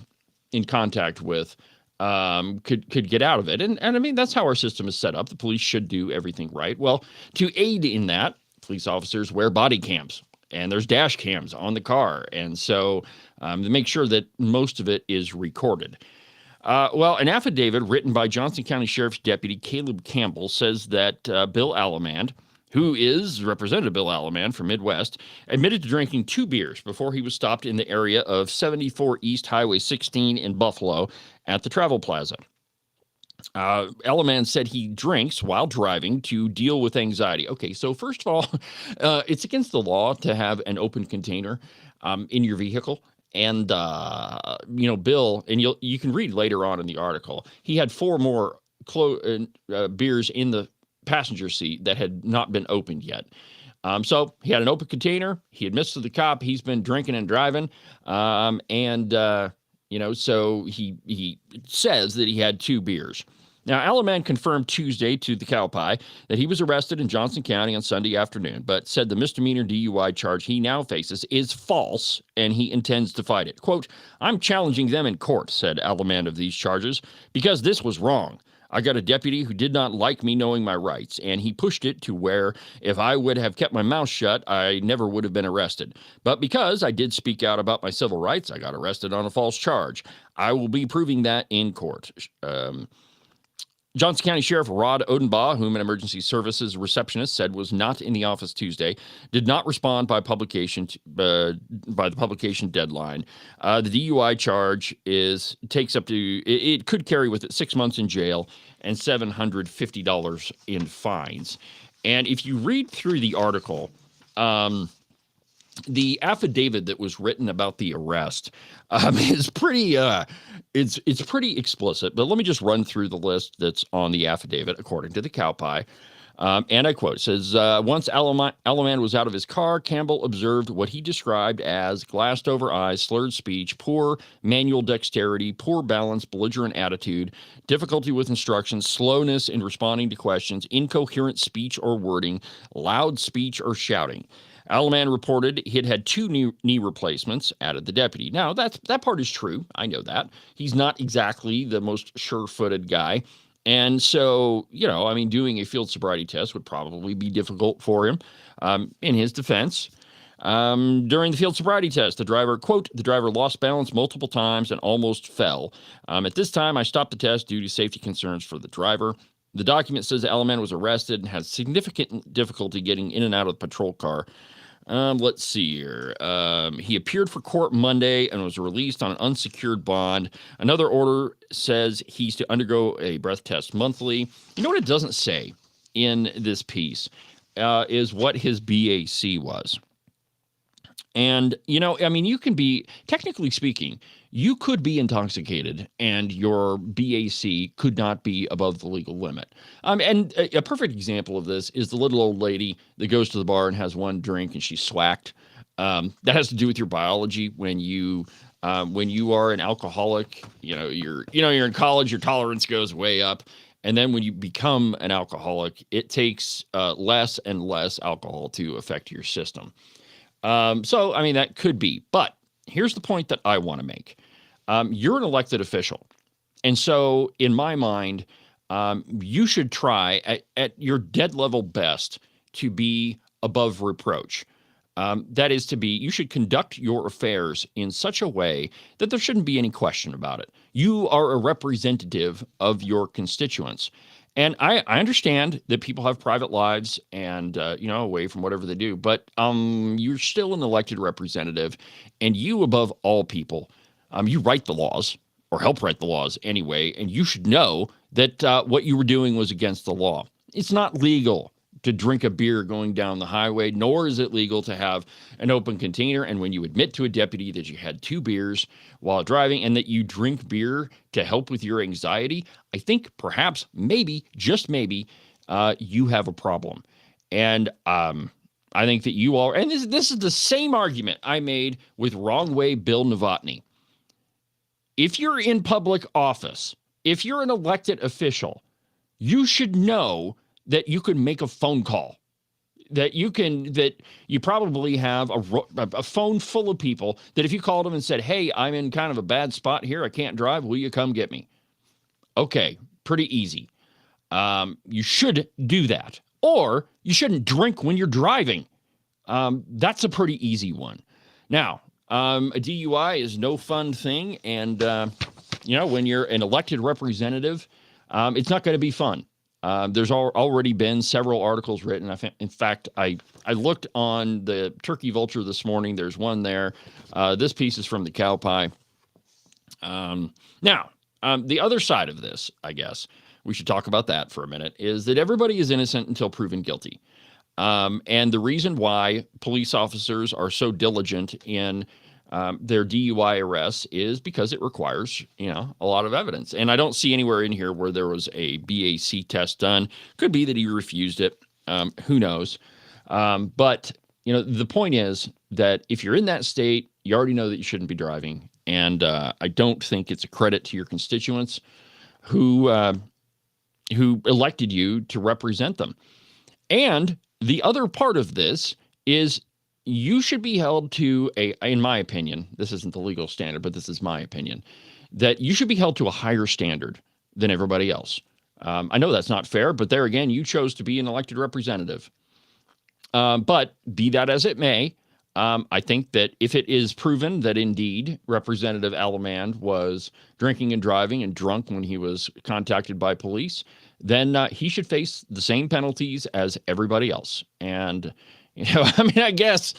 in contact with could get out of it. And I mean, that's how our system is set up. The police should do everything right. Well, to aid in that, police officers wear body cams, and there's dash cams on the car. And so to make sure that most of it is recorded. Well, an affidavit written by Johnson County Sheriff's Deputy Caleb Campbell says that Bill Alaman, who is Representative Bill Alaman from Midwest, admitted to drinking 2 beers before he was stopped in the area of 74 East Highway 16 in Buffalo at the Travel Plaza. Alaman said he drinks while driving to deal with anxiety. Okay, so first of all, it's against the law to have an open container in your vehicle. And, Bill, and you can read later on in the article, he had 4 more beers in the passenger seat that had not been opened yet. So he had an open container. He admits to the cop he's been drinking and driving. So he says that he had 2 beers. Now, Alaman confirmed Tuesday to the Cowboy that he was arrested in Johnson County on Sunday afternoon, but said the misdemeanor DUI charge he now faces is false, and he intends to fight it. Quote, "I'm challenging them in court," said Alaman of these charges, "because this was wrong. I got a deputy who did not like me knowing my rights, and he pushed it to where if I would have kept my mouth shut, I never would have been arrested. But because I did speak out about my civil rights, I got arrested on a false charge. I will be proving that in court." Johnson County Sheriff Rod Odenbaugh, whom an emergency services receptionist said was not in the office Tuesday, did not respond by publication by the publication deadline. The DUI charge it could carry with it 6 months in jail and $750 in fines. And if you read through the article, the affidavit that was written about the arrest is pretty it's pretty explicit. But let me just run through the list that's on the affidavit according to the Cowboy. And I quote, it says, once Alaman was out of his car, Campbell observed what he described as glassed over eyes, slurred speech, poor manual dexterity, poor balance, belligerent attitude, difficulty with instructions, slowness in responding to questions, incoherent speech or wording, loud speech or shouting. Alaman reported he'd had 2 knee replacements, added the deputy. Now, that part is true. I know that. He's not exactly the most sure-footed guy. And so, doing a field sobriety test would probably be difficult for him. In his defense, during the field sobriety test, the driver lost balance multiple times and almost fell. At this time, I stopped the test due to safety concerns for the driver. The document says Alaman was arrested and had significant difficulty getting in and out of the patrol car. Let's see here. He appeared for court Monday and was released on an unsecured bond. Another order says he's to undergo a breath test monthly. You know what it doesn't say in this piece is what his BAC was. And, you can be, technically speaking, you could be intoxicated and your BAC could not be above the legal limit. And a perfect example of this is the little old lady that goes to the bar and has 1 drink and she's swacked. That has to do with your biology. When you are an alcoholic, you're in college, your tolerance goes way up. And then when you become an alcoholic, it takes less and less alcohol to affect your system. So, I mean, that could be. But here's the point that I want to make. You're an elected official. And so, in my mind, you should try at your dead level best to be above reproach. That is you should conduct your affairs in such a way that there shouldn't be any question about it. You are a representative of your constituents. And I understand that people have private lives and, away from whatever they do, but you're still an elected representative, and you, above all people, you write the laws or help write the laws anyway, and you should know that what you were doing was against the law. It's not legal to drink a beer going down the highway, nor is it legal to have an open container. And when you admit to a deputy that you had 2 beers while driving and that you drink beer to help with your anxiety, I think perhaps, maybe, just maybe, you have a problem. And I think that you are, and this is the same argument I made with Wrong Way Bill Novotny. If you're in public office, if you're an elected official, you should know that you can make a phone call, that you probably have a phone full of people that if you called them and said, hey, I'm in kind of a bad spot here, I can't drive, will you come get me? Okay, pretty easy. You should do that. Or you shouldn't drink when you're driving. That's a pretty easy one. Now, a DUI is no fun thing. And, when you're an elected representative, it's not going to be fun. There's already been several articles written. In fact, I looked on the Turkey Vulture this morning. There's one there. This piece is from the Cowboy. Now, the other side of this, I guess, we should talk about that for a minute, is that everybody is innocent until proven guilty. And the reason why police officers are so diligent in their DUI arrests is because it requires, a lot of evidence. And I don't see anywhere in here where there was a BAC test done. Could be that he refused it. Who knows? But, the point is that if you're in that state, you already know that you shouldn't be driving. And I don't think it's a credit to your constituents who elected you to represent them. And the other part of this is you should be held to in my opinion, this isn't the legal standard, but this is my opinion, that you should be held to a higher standard than everybody else. I know that's not fair, but there again, you chose to be an elected representative. But be that as it may, I think that if it is proven that indeed Representative Alamand was drinking and driving and drunk when he was contacted by police, then he should face the same penalties as everybody else. And I guess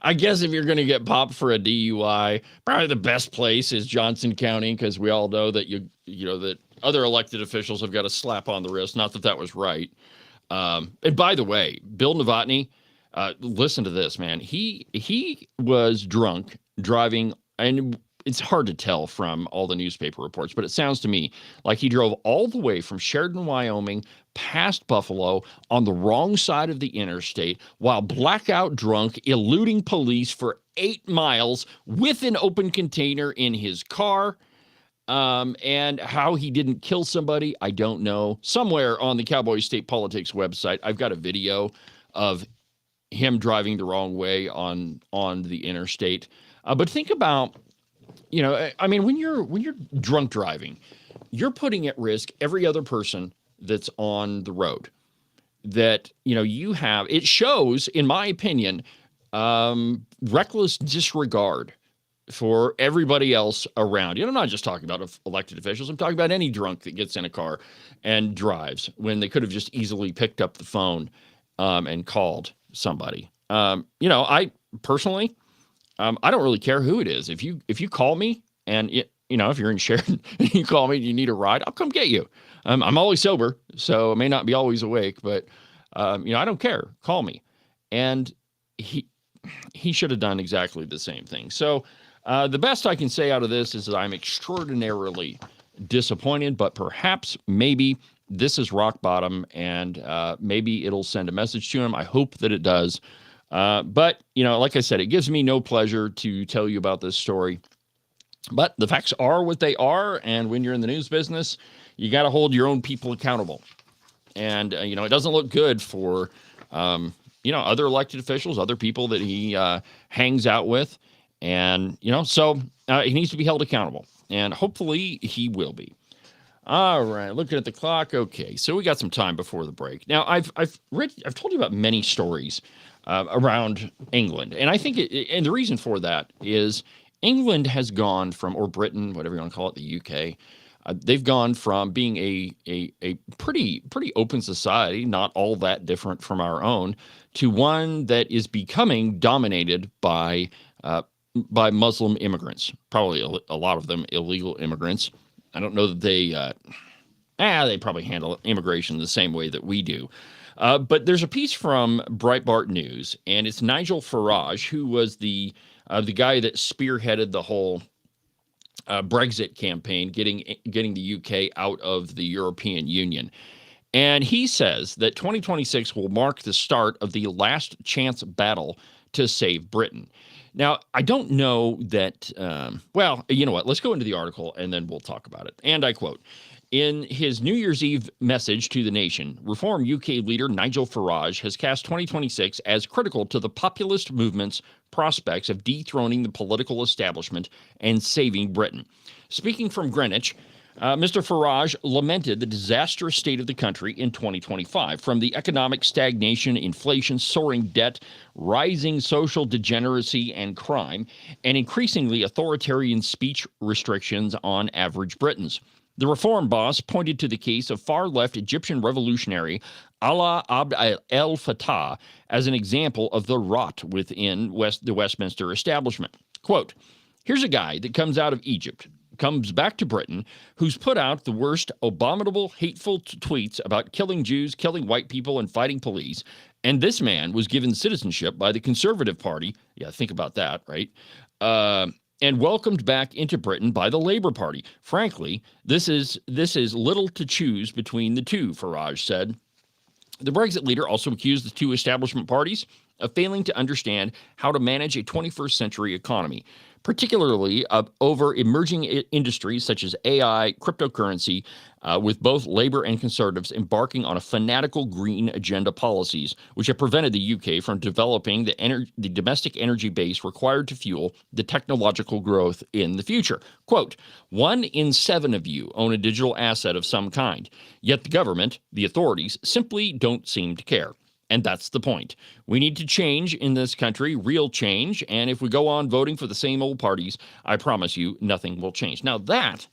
if you're going to get popped for a DUI, probably the best place is Johnson County, because we all know that that other elected officials have got a slap on the wrist. Not that that was right. And by the way, Bill Novotny, listen to this, man. He was drunk driving, and it's hard to tell from all the newspaper reports, but it sounds to me like he drove all the way from Sheridan, Wyoming, past Buffalo on the wrong side of the interstate while blackout drunk, eluding police for 8 miles with an open container in his car. And how he didn't kill somebody, I don't know. Somewhere on the Cowboy State Politics website, I've got a video of him driving the wrong way on the interstate. But think about, when you're drunk driving, you're putting at risk every other person that's on the road. That, it shows, in my opinion, reckless disregard for everybody else around. I'm not just talking about elected officials. I'm talking about any drunk that gets in a car and drives when they could have just easily picked up the phone and called somebody. I personally, I don't really care who it is. If you call me and if you're in Sheridan and you call me and you need a ride, I'll come get you. I'm always sober, so I may not be always awake, but I don't care. Call me. And he should have done exactly the same thing. So the best I can say out of this is that I'm extraordinarily disappointed, but perhaps maybe this is rock bottom, and maybe it'll send a message to him. I hope that it does. But, like I said, it gives me no pleasure to tell you about this story. But the facts are what they are. And when you're in the news business, you got to hold your own people accountable. And, it doesn't look good for, other elected officials, other people that he hangs out with. And, so he needs to be held accountable. And hopefully he will be. All right, looking at the clock. Okay, so we got some time before the break. Now, I've told you about many stories around England, and I think and the reason for that is England has gone from, or Britain, whatever you want to call it, the UK. They've gone from being a pretty open society, not all that different from our own, to one that is becoming dominated by Muslim immigrants, probably a lot of them illegal immigrants. I don't know that they probably handle immigration the same way that we do. But there's a piece from Breitbart News, and it's Nigel Farage, who was the guy that spearheaded the whole Brexit campaign, getting the UK out of the European Union. And he says that 2026 will mark the start of the last chance battle to save Britain. Now, I don't know that, well, you know what? Let's go into the article and then we'll talk about it. And I quote, in his New Year's Eve message to the nation, Reform UK leader Nigel Farage has cast 2026 as critical to the populist movement's prospects of dethroning the political establishment and saving Britain. Speaking from Greenwich, Mr. Farage lamented the disastrous state of the country in 2025, from the economic stagnation, inflation, soaring debt, rising social degeneracy and crime, and increasingly authoritarian speech restrictions on average Britons. The reform boss pointed to the case of far-left Egyptian revolutionary Alaa Abd el-Fattah as an example of the rot within the Westminster establishment. Quote, here's a guy that comes out of Egypt, comes back to Britain, who's put out the worst abominable, hateful tweets about killing Jews, killing white people, and fighting police. And this man was given citizenship by the Conservative Party. Yeah, think about that, right? And welcomed back into Britain by the Labour Party. Frankly, this is little to choose between the two, Farage said. The Brexit leader also accused the two establishment parties of failing to understand how to manage a 21st century economy, particularly over emerging industries such as AI, cryptocurrency, with both Labour and Conservatives embarking on a fanatical green agenda policies, which have prevented the UK from developing the domestic energy base required to fuel the technological growth in the future. Quote, 1 in 7 of you own a digital asset of some kind, yet the government, the authorities, simply don't seem to care. And that's the point. We need to change in this country, real change. And if we go on voting for the same old parties, I promise you nothing will change. Now that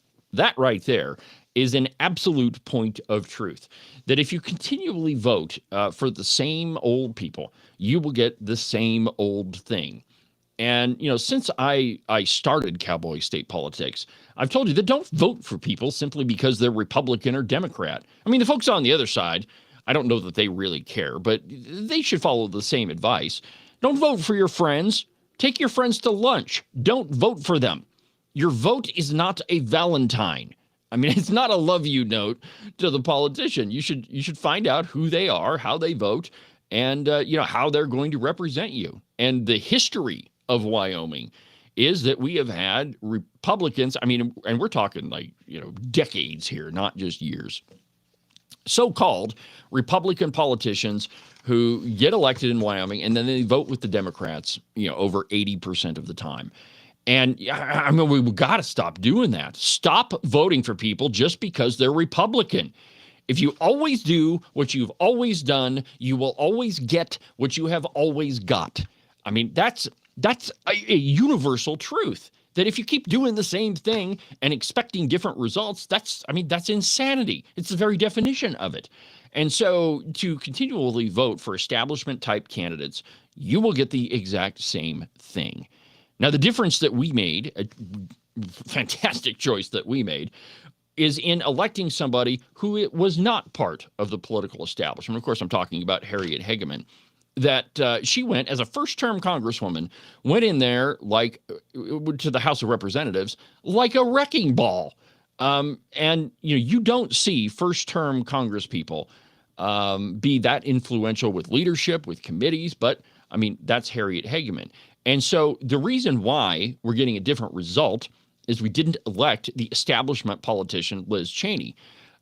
right there is an absolute point of truth, that if you continually vote for the same old people, you will get the same old thing. And, since I started Cowboy state politics, I've told you that don't vote for people simply because they're Republican or Democrat. I mean, the folks on the other side, I don't know that they really care, but they should follow the same advice. Don't vote for your friends. Take your friends to lunch. Don't vote for them. Your vote is not a Valentine. I mean, it's not a love you note to the politician. You should find out who they are, how they vote, and how they're going to represent you. And the history of Wyoming is that we have had Republicans. I mean, and we're talking decades here, not just years. So-called Republican politicians who get elected in Wyoming and then they vote with the Democrats, over 80% of the time. And I mean, we've got to stop doing that. Stop voting for people just because they're Republican. If you always do what you've always done, you will always get what you have always got. I mean, that's a universal truth. That if you keep doing the same thing and expecting different results, that's insanity. It's the very definition of it. And so to continually vote for establishment type candidates, you will get the exact same thing. Now, the difference that we made, a fantastic choice that we made, is in electing somebody who was not part of the political establishment. Of course, I'm talking about Harriet Hageman. That she went as a first-term congresswoman, went in there to the House of Representatives like a wrecking ball. And you don't see first-term congresspeople be that influential with leadership, with committees. But I mean, that's Harriet Hageman. And so the reason why we're getting a different result is we didn't elect the establishment politician Liz Cheney.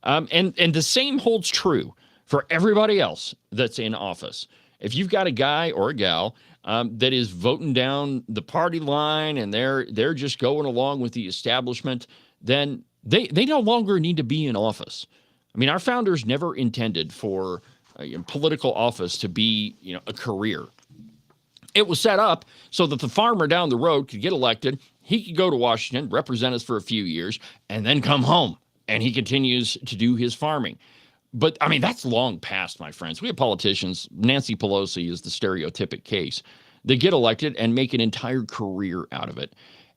And the same holds true for everybody else that's in office. If you've got a guy or a gal that is voting down the party line and they're just going along with the establishment, then they no longer need to be in office. I mean, our founders never intended for political office to be, a career. It was set up so that the farmer down the road could get elected. He could go to Washington, represent us for a few years, and then come home. And he continues to do his farming. But, I mean, that's long past, my friends. We have politicians. Nancy Pelosi is the stereotypic case. They get elected and make an entire career out of it.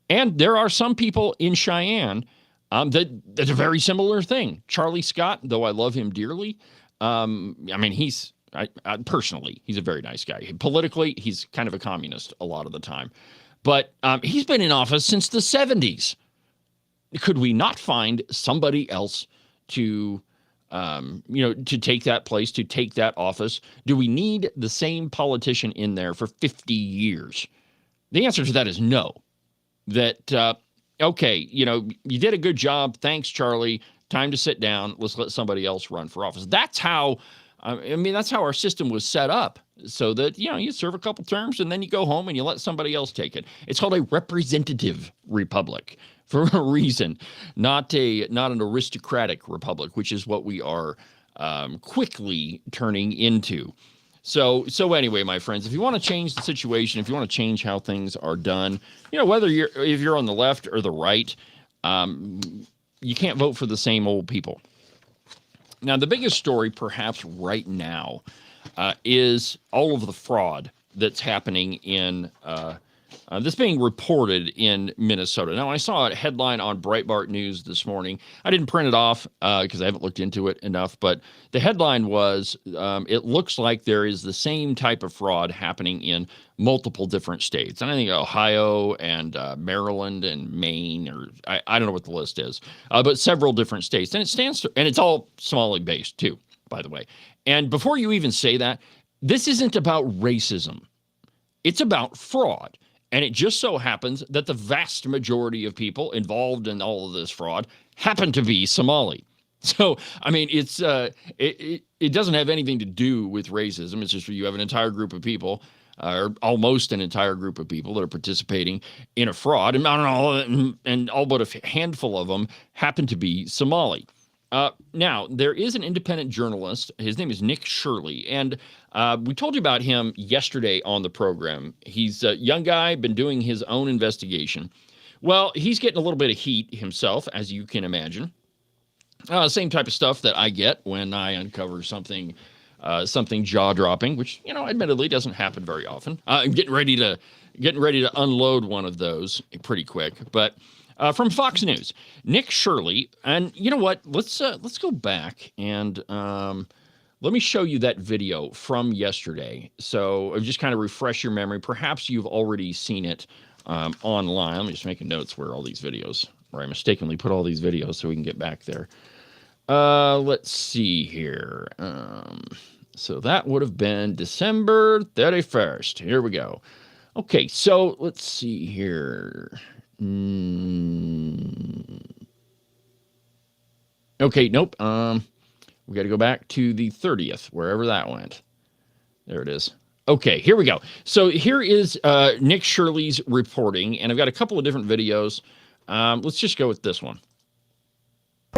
And there are some people in Cheyenne that's a very similar thing. Charlie Scott, though I love him dearly, I mean, personally, he's a very nice guy. Politically, he's kind of a communist a lot of the time. But he's been in office since the 70s. Could we not find somebody else to take that place, to take that office? Do we need the same politician in there for 50 years? The answer to that is no. That, okay, you did a good job. Thanks, Charlie. Time to sit down. Let's let somebody else run for office. That's how, that's how our system was set up. So that, you serve a couple terms and then you go home and you let somebody else take it. It's called a representative republic for a reason, not an aristocratic republic, which is what we are quickly turning into. So anyway, my friends, if you want to change the situation, if you want to change how things are done, whether if you're on the left or the right, you can't vote for the same old people. Now, the biggest story perhaps right now is all of the fraud that's happening in that's being reported in Minnesota. Now, I saw a headline on Breitbart News this morning. I didn't print it off because I haven't looked into it enough, but the headline was, it looks like there is the same type of fraud happening in multiple different states. And I think Ohio and Maryland and Maine, or I don't know what the list is, but several different states. And it's all Somali based too, by the way. And before you even say that, this isn't about racism. It's about fraud. And it just so happens that the vast majority of people involved in all of this fraud happen to be Somali. So, I mean, it's it doesn't have anything to do with racism. It's just you have an entire group of people, or almost an entire group of people that are participating in a fraud. And I don't know, and all but a handful of them happen to be Somali. Now, there is an independent journalist. His name is Nick Shirley, and we told you about him yesterday on the program. He's a young guy, been doing his own investigation. Well, he's getting a little bit of heat himself, as you can imagine. Same type of stuff that I get when I uncover something jaw-dropping, which, admittedly doesn't happen very often. I'm getting ready to unload one of those pretty quick, but from Fox News, Nick Shirley, and you know what? Let's go back and let me show you that video from yesterday. So just kind of refresh your memory. Perhaps you've already seen it online. Let me just make notes where I mistakenly put all these videos so we can get back there. Let's see here. So that would have been December 31st. Here we go. Okay, so let's see here. Okay, nope. We got to go back to the 30th, wherever that went. There it is. Okay, here we go. So here is Nick Shirley's reporting, and I've got a couple of different videos. Let's just go with this one.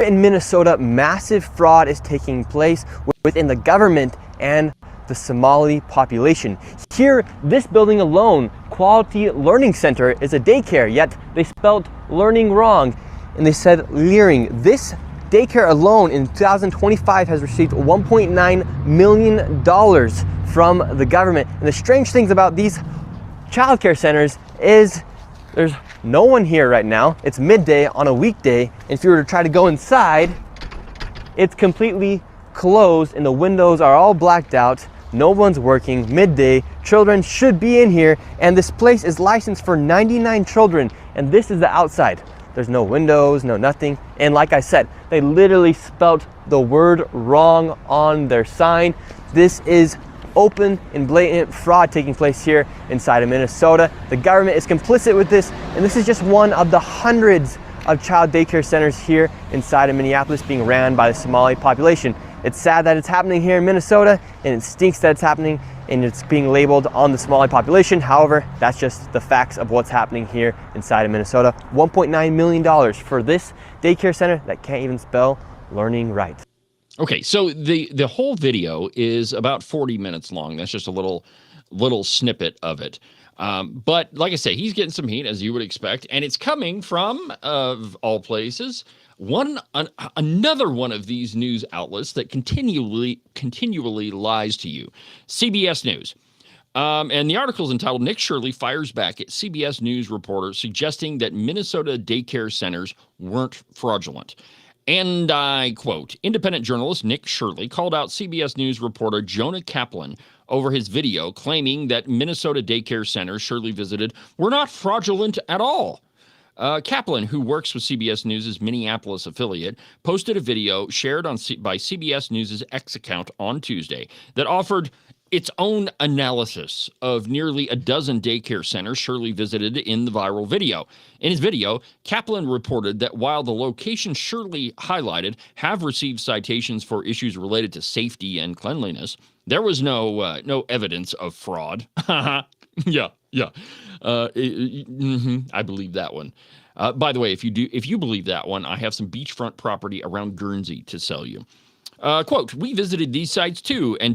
In Minnesota, massive fraud is taking place within the government and the Somali population. Here, this building alone, Quality Learning Center, is a daycare, yet they spelled learning wrong, and they said leering. This daycare alone in 2025 has received $1.9 million from the government. And the strange things about these childcare centers is there's no one here right now. It's midday on a weekday, and if you were to try to go inside, it's completely closed and the windows are all blacked out. No one's working, midday, children should be in here, and this place is licensed for 99 children, and this is the outside. There's no windows, no nothing, and like I said, they literally spelt the word wrong on their sign. This is open and blatant fraud taking place here inside of Minnesota. The government is complicit with this, and this is just one of the hundreds of child daycare centers here inside of Minneapolis being ran by the Somali population. It's sad that it's happening here in Minnesota, and it stinks that it's happening and it's being labeled on the Somali population. However, that's just the facts of what's happening here inside of Minnesota. $1.9 million for this daycare center that can't even spell learning right.
Okay, so the whole video is about 40 minutes long. That's just a little snippet of it. But like I say, he's getting some heat, as you would expect, and it's coming from, of all places, another one of these news outlets that continually lies to you, CBS News. And the article is entitled, "Nick Shirley Fires Back at CBS News Reporter Suggesting That Minnesota Daycare Centers Weren't Fraudulent." And I quote, independent journalist Nick Shirley called out CBS News reporter Jonah Kaplan over his video claiming that Minnesota daycare centers Shirley visited were not fraudulent at all. Kaplan, who works with CBS News' Minneapolis affiliate, posted a video shared by CBS News' X account on Tuesday that offered its own analysis of nearly a dozen daycare centers Shirley visited in the viral video. In his video, Kaplan reported that while the locations Shirley highlighted have received citations for issues related to safety and cleanliness, there was no evidence of fraud. Yeah. I believe that one. By the way, if you believe that one, I have some beachfront property around Guernsey to sell you. Quote, "We visited these sites too and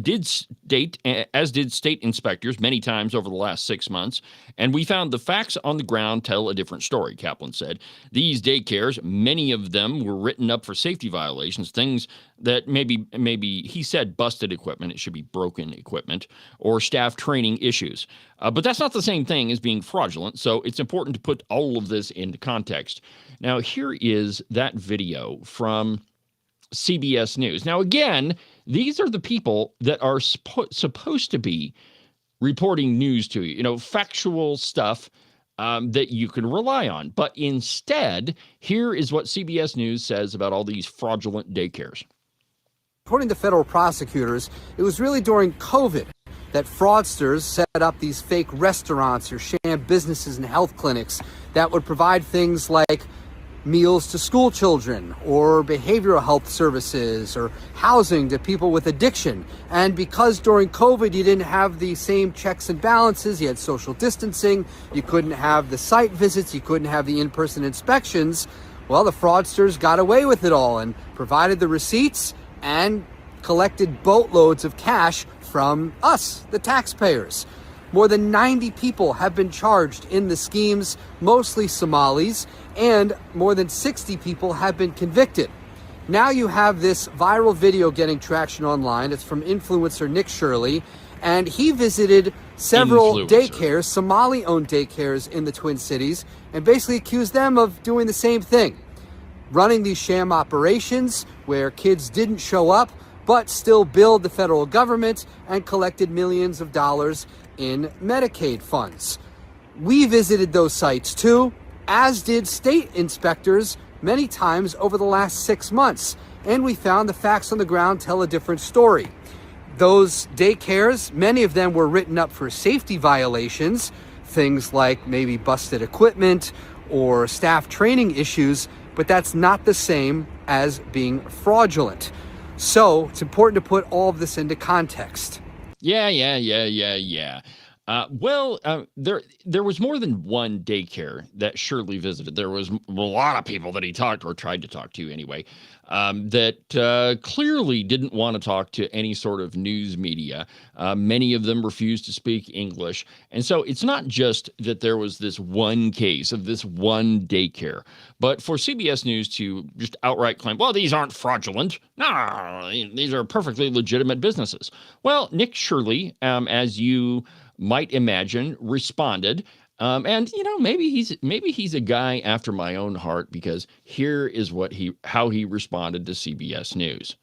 as did state inspectors many times over the last 6 months, and we found the facts on the ground tell a different story," Kaplan said. "These daycares, many of them were written up for safety violations, things that maybe he said busted equipment, it should be broken equipment, or staff training issues. But that's not the same thing as being fraudulent, so it's important to put all of this into context." Now, here is that video from CBS News. Now, again, these are the people that are supposed to be reporting news to you, factual stuff that you can rely on. But instead, here is what CBS News says about all these fraudulent daycares.
According to federal prosecutors, it was really during COVID that fraudsters set up these fake restaurants or sham businesses and health clinics that would provide things like meals to school children or behavioral health services or housing to people with addiction. And because during COVID you didn't have the same checks and balances, you had social distancing, you couldn't have the site visits, you couldn't have the in-person inspections, well, the fraudsters got away with it all and provided the receipts and collected boatloads of cash from us, the taxpayers. More than 90 people have been charged in the schemes, mostly Somalis, and more than 60 people have been convicted. Now you have this viral video getting traction online. It's from influencer Nick Shirley, and he visited several daycares, Somali-owned daycares in the Twin Cities, and basically accused them of doing the same thing, running these sham operations where kids didn't show up, but still billed the federal government and collected millions of dollars in Medicaid funds. We visited those sites too, as did state inspectors many times over the last 6 months, and we found the facts on the ground tell a different story. Those daycares, many of them were written up for safety violations, things like maybe busted equipment or staff training issues, but that's not the same as being fraudulent. So it's important to put all of this into context.
Yeah. There was more than one daycare that Shirley visited. There was a lot of people that he talked or tried to talk to anyway, that clearly didn't want to talk to any sort of news media. Many of them refused to speak English. And so it's not just that there was this one case of this one daycare, but for CBS News to just outright claim, well, these aren't fraudulent. No, these are perfectly legitimate businesses. Well, Nick Shirley, as you might imagine, responded. And maybe he's a guy after my own heart, because here is how he responded to CBS News.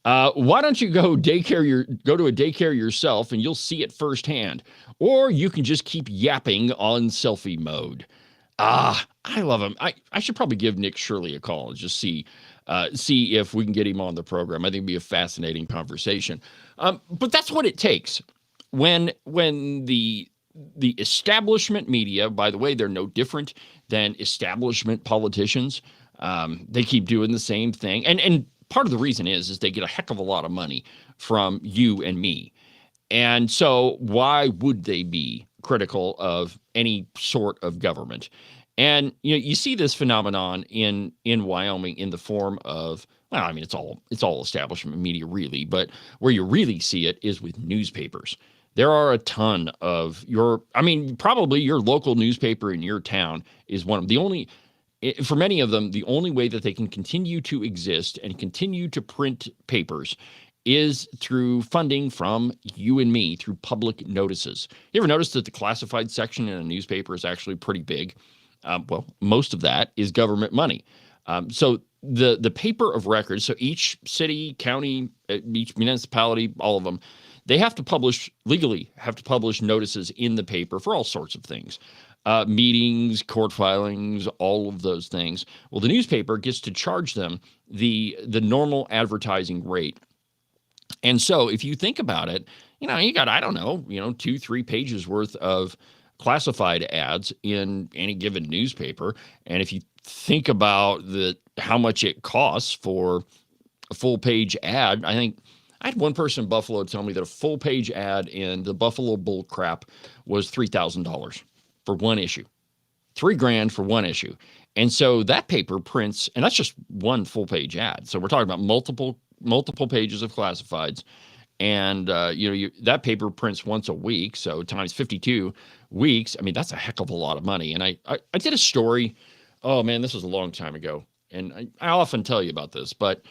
Why don't you go to a daycare yourself and you'll see it firsthand, or you can just keep yapping on selfie mode. I love him. I should probably give Nick Shirley a call and just see see if we can get him on the program. I think it'd be a fascinating conversation. But that's what it takes when the establishment media, by the way, they're no different than establishment politicians. They keep doing the same thing. And part of the reason is they get a heck of a lot of money from you and me. And so why would they be critical of any sort of government? And you see this phenomenon in Wyoming in the form of, well, I mean, it's all establishment media really, but where you really see it is with newspapers. There are a ton of probably your local newspaper in your town is one of the only, for many of them, the only way that they can continue to exist and continue to print papers is through funding from you and me, through public notices. You ever notice that the classified section in a newspaper is actually pretty big? Well, most of that is government money. So the paper of record, so each city, county, each municipality, all of them, they have to publish notices in the paper for all sorts of things. Meetings, court filings, all of those things. Well, the newspaper gets to charge them the normal advertising rate. And so if you think about it, you got, 2-3 pages worth of classified ads in any given newspaper. And if you think about how much it costs for a full page ad, I think I had one person in Buffalo tell me that a full page ad in the Buffalo Bull Crap was $3,000 for one issue, $3,000 for one issue. And so that paper prints, and that's just one full page ad. So we're talking about multiple pages of classifieds. And, that paper prints once a week. So times 52 weeks. I mean, that's a heck of a lot of money. And I did a story. Oh man, this was a long time ago. And I often tell you about this, but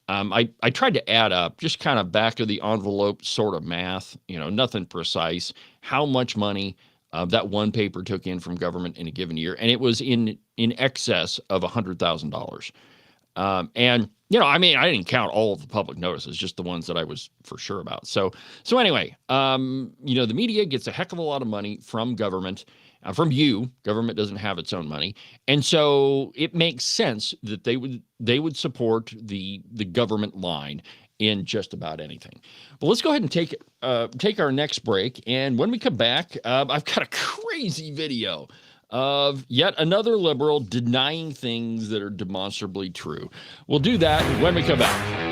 I tried to add up just kind of back of the envelope sort of math, nothing precise, how much money that one paper took in from government in a given year. And it was in excess of $100,000. And, I didn't count all of the public notices, just the ones that I was for sure about. So anyway, the media gets a heck of a lot of money from government. From you. Government doesn't have its own money. And so it makes sense that they would support the government line in just about anything. But let's go ahead and take our next break. And when we come back, I've got a crazy video of yet another liberal denying things that are demonstrably true. We'll do that when we come back.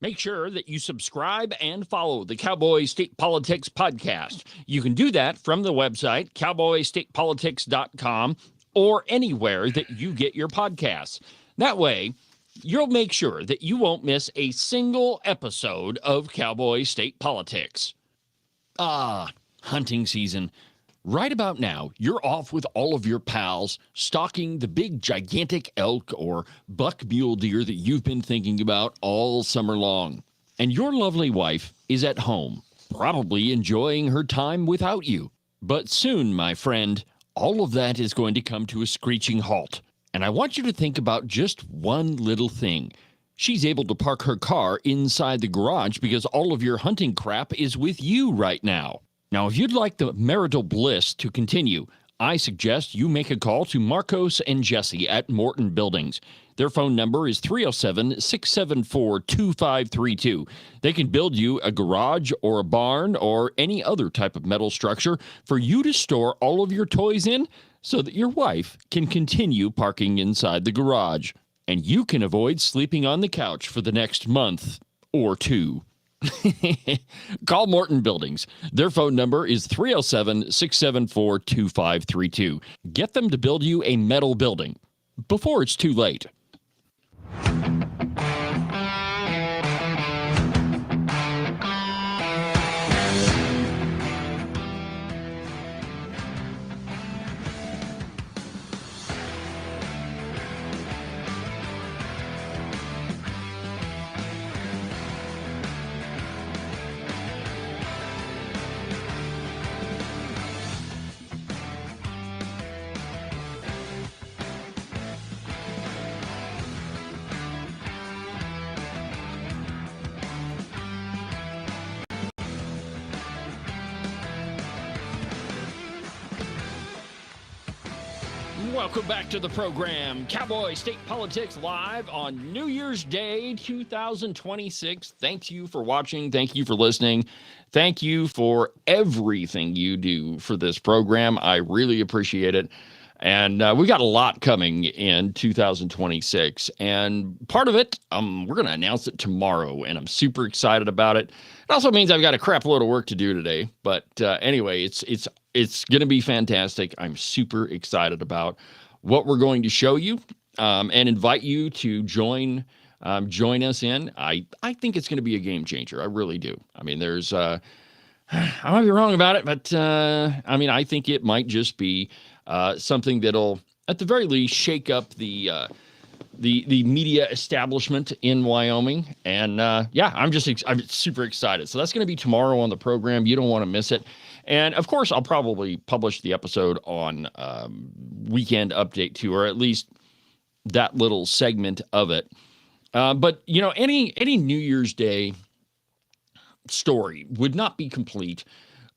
Make sure that you subscribe and follow the Cowboy State Politics podcast. You can do that from the website, cowboystatepolitics.com, or anywhere that you get your podcasts. That way, you'll make sure that you won't miss a single episode of Cowboy State Politics. Hunting season. Right about now, you're off with all of your pals, stalking the big gigantic elk or buck mule deer that you've been thinking about all summer long. And your lovely wife is at home, probably enjoying her time without you. But soon, my friend, all of that is going to come to a screeching halt. And I want you to think about just one little thing. She's able to park her car inside the garage because all of your hunting crap is with you right now. Now, if you'd like the marital bliss to continue, I suggest you make a call to Marcos and Jesse at Morton Buildings. Their phone number is 307-674-2532. They can build you a garage or a barn or any other type of metal structure for you to store all of your toys in so that your wife can continue parking inside the garage. And you can avoid sleeping on the couch for the next month or two. Call Morton Buildings. Their phone number is 307-674-2532. Get them to build you a metal building before it's too late. Welcome back to the program. Cowboy State Politics live on New Year's Day 2026. Thank you for watching. Thank you for listening. Thank you for everything you do for this program. I really appreciate it. And we got a lot coming in 2026. And part of it, we're going to announce it tomorrow, and I'm super excited about it. It also means I've got a crap load of work to do today. But anyway, it's going to be fantastic. I'm super excited about what we're going to show you and invite you to join us in. I think it's going to be a game changer. I really do. I mean, I might be wrong about it, but I think it might just be something that'll, at the very least, shake up the media establishment in Wyoming. And I'm super excited. So that's going to be tomorrow on the program. You don't want to miss it. And of course, I'll probably publish the episode on Weekend Update too, or at least that little segment of it. But any New Year's Day story would not be complete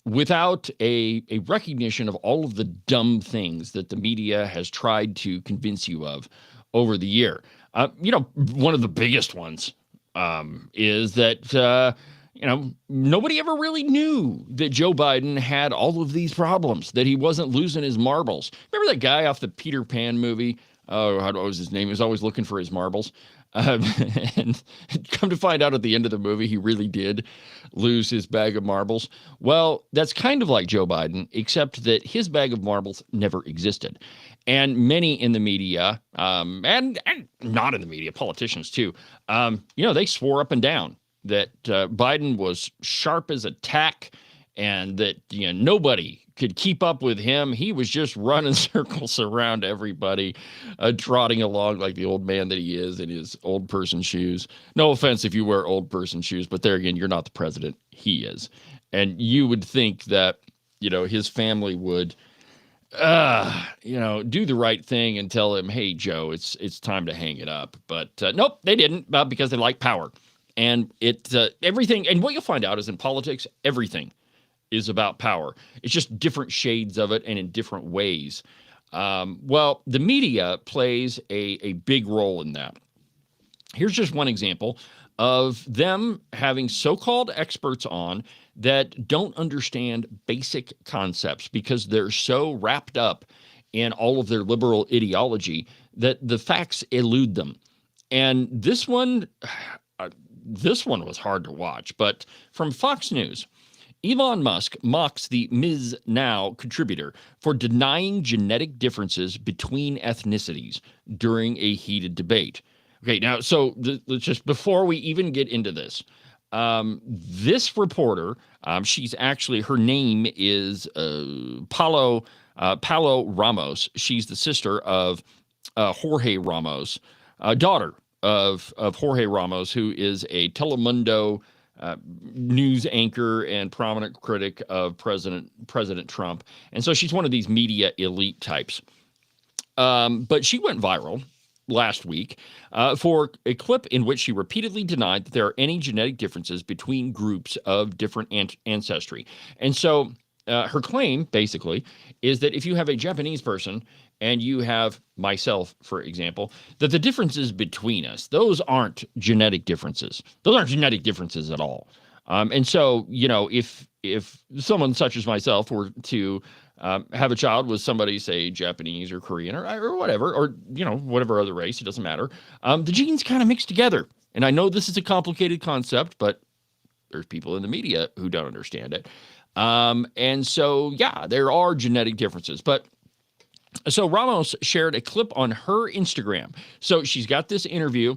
without a recognition of all of the dumb things that the media has tried to convince you of over the year. One of the biggest ones is that, nobody ever really knew that Joe Biden had all of these problems, that he wasn't losing his marbles. Remember that guy off the Peter Pan movie? Oh, what was his name? He was always looking for his marbles. And come to find out at the end of the movie, he really did lose his bag of marbles. Well, that's kind of like Joe Biden, except that his bag of marbles never existed. And many in the media, and not in the media, politicians too, they swore up and down that Biden was sharp as a tack and that nobody could keep up with him. He was just running circles around everybody, trotting along like the old man that he is in his old person shoes. No offense if you wear old person shoes, but there again, you're not the president. He is. And you would think that, his family would, do the right thing and tell him, hey, Joe, it's time to hang it up. But nope, they didn't, because they like power. And everything, and what you'll find out is in politics, everything is about power. It's just different shades of it and in different ways. Well, the media plays a big role in that. Here's just one example of them having so-called experts on that don't understand basic concepts because they're so wrapped up in all of their liberal ideology that the facts elude them. And this one was hard to watch, but from Fox News, Elon Musk mocks the Ms. Now contributor for denying genetic differences between ethnicities during a heated debate. Okay, now, so just before we even get into this, this reporter, her name is Paulo Ramos. She's the sister of Jorge Ramos, daughter of Jorge Ramos, who is a Telemundo news anchor and prominent critic of President Trump. And so she's one of these media elite types. But she went viral last week for a clip in which she repeatedly denied that there are any genetic differences between groups of different ancestry. And so her claim, basically, is that if you have a Japanese person and you have myself, for example, that the differences between us, those aren't genetic differences. Those aren't genetic differences at all. And so, if someone such as myself were to have a child with somebody, say, Japanese or Korean or whatever, or, whatever other race, it doesn't matter, the genes kind of mix together. And I know this is a complicated concept, but there's people in the media who don't understand it. And so, yeah, there are genetic differences. But so Ramos shared a clip on her Instagram. So she's got this interview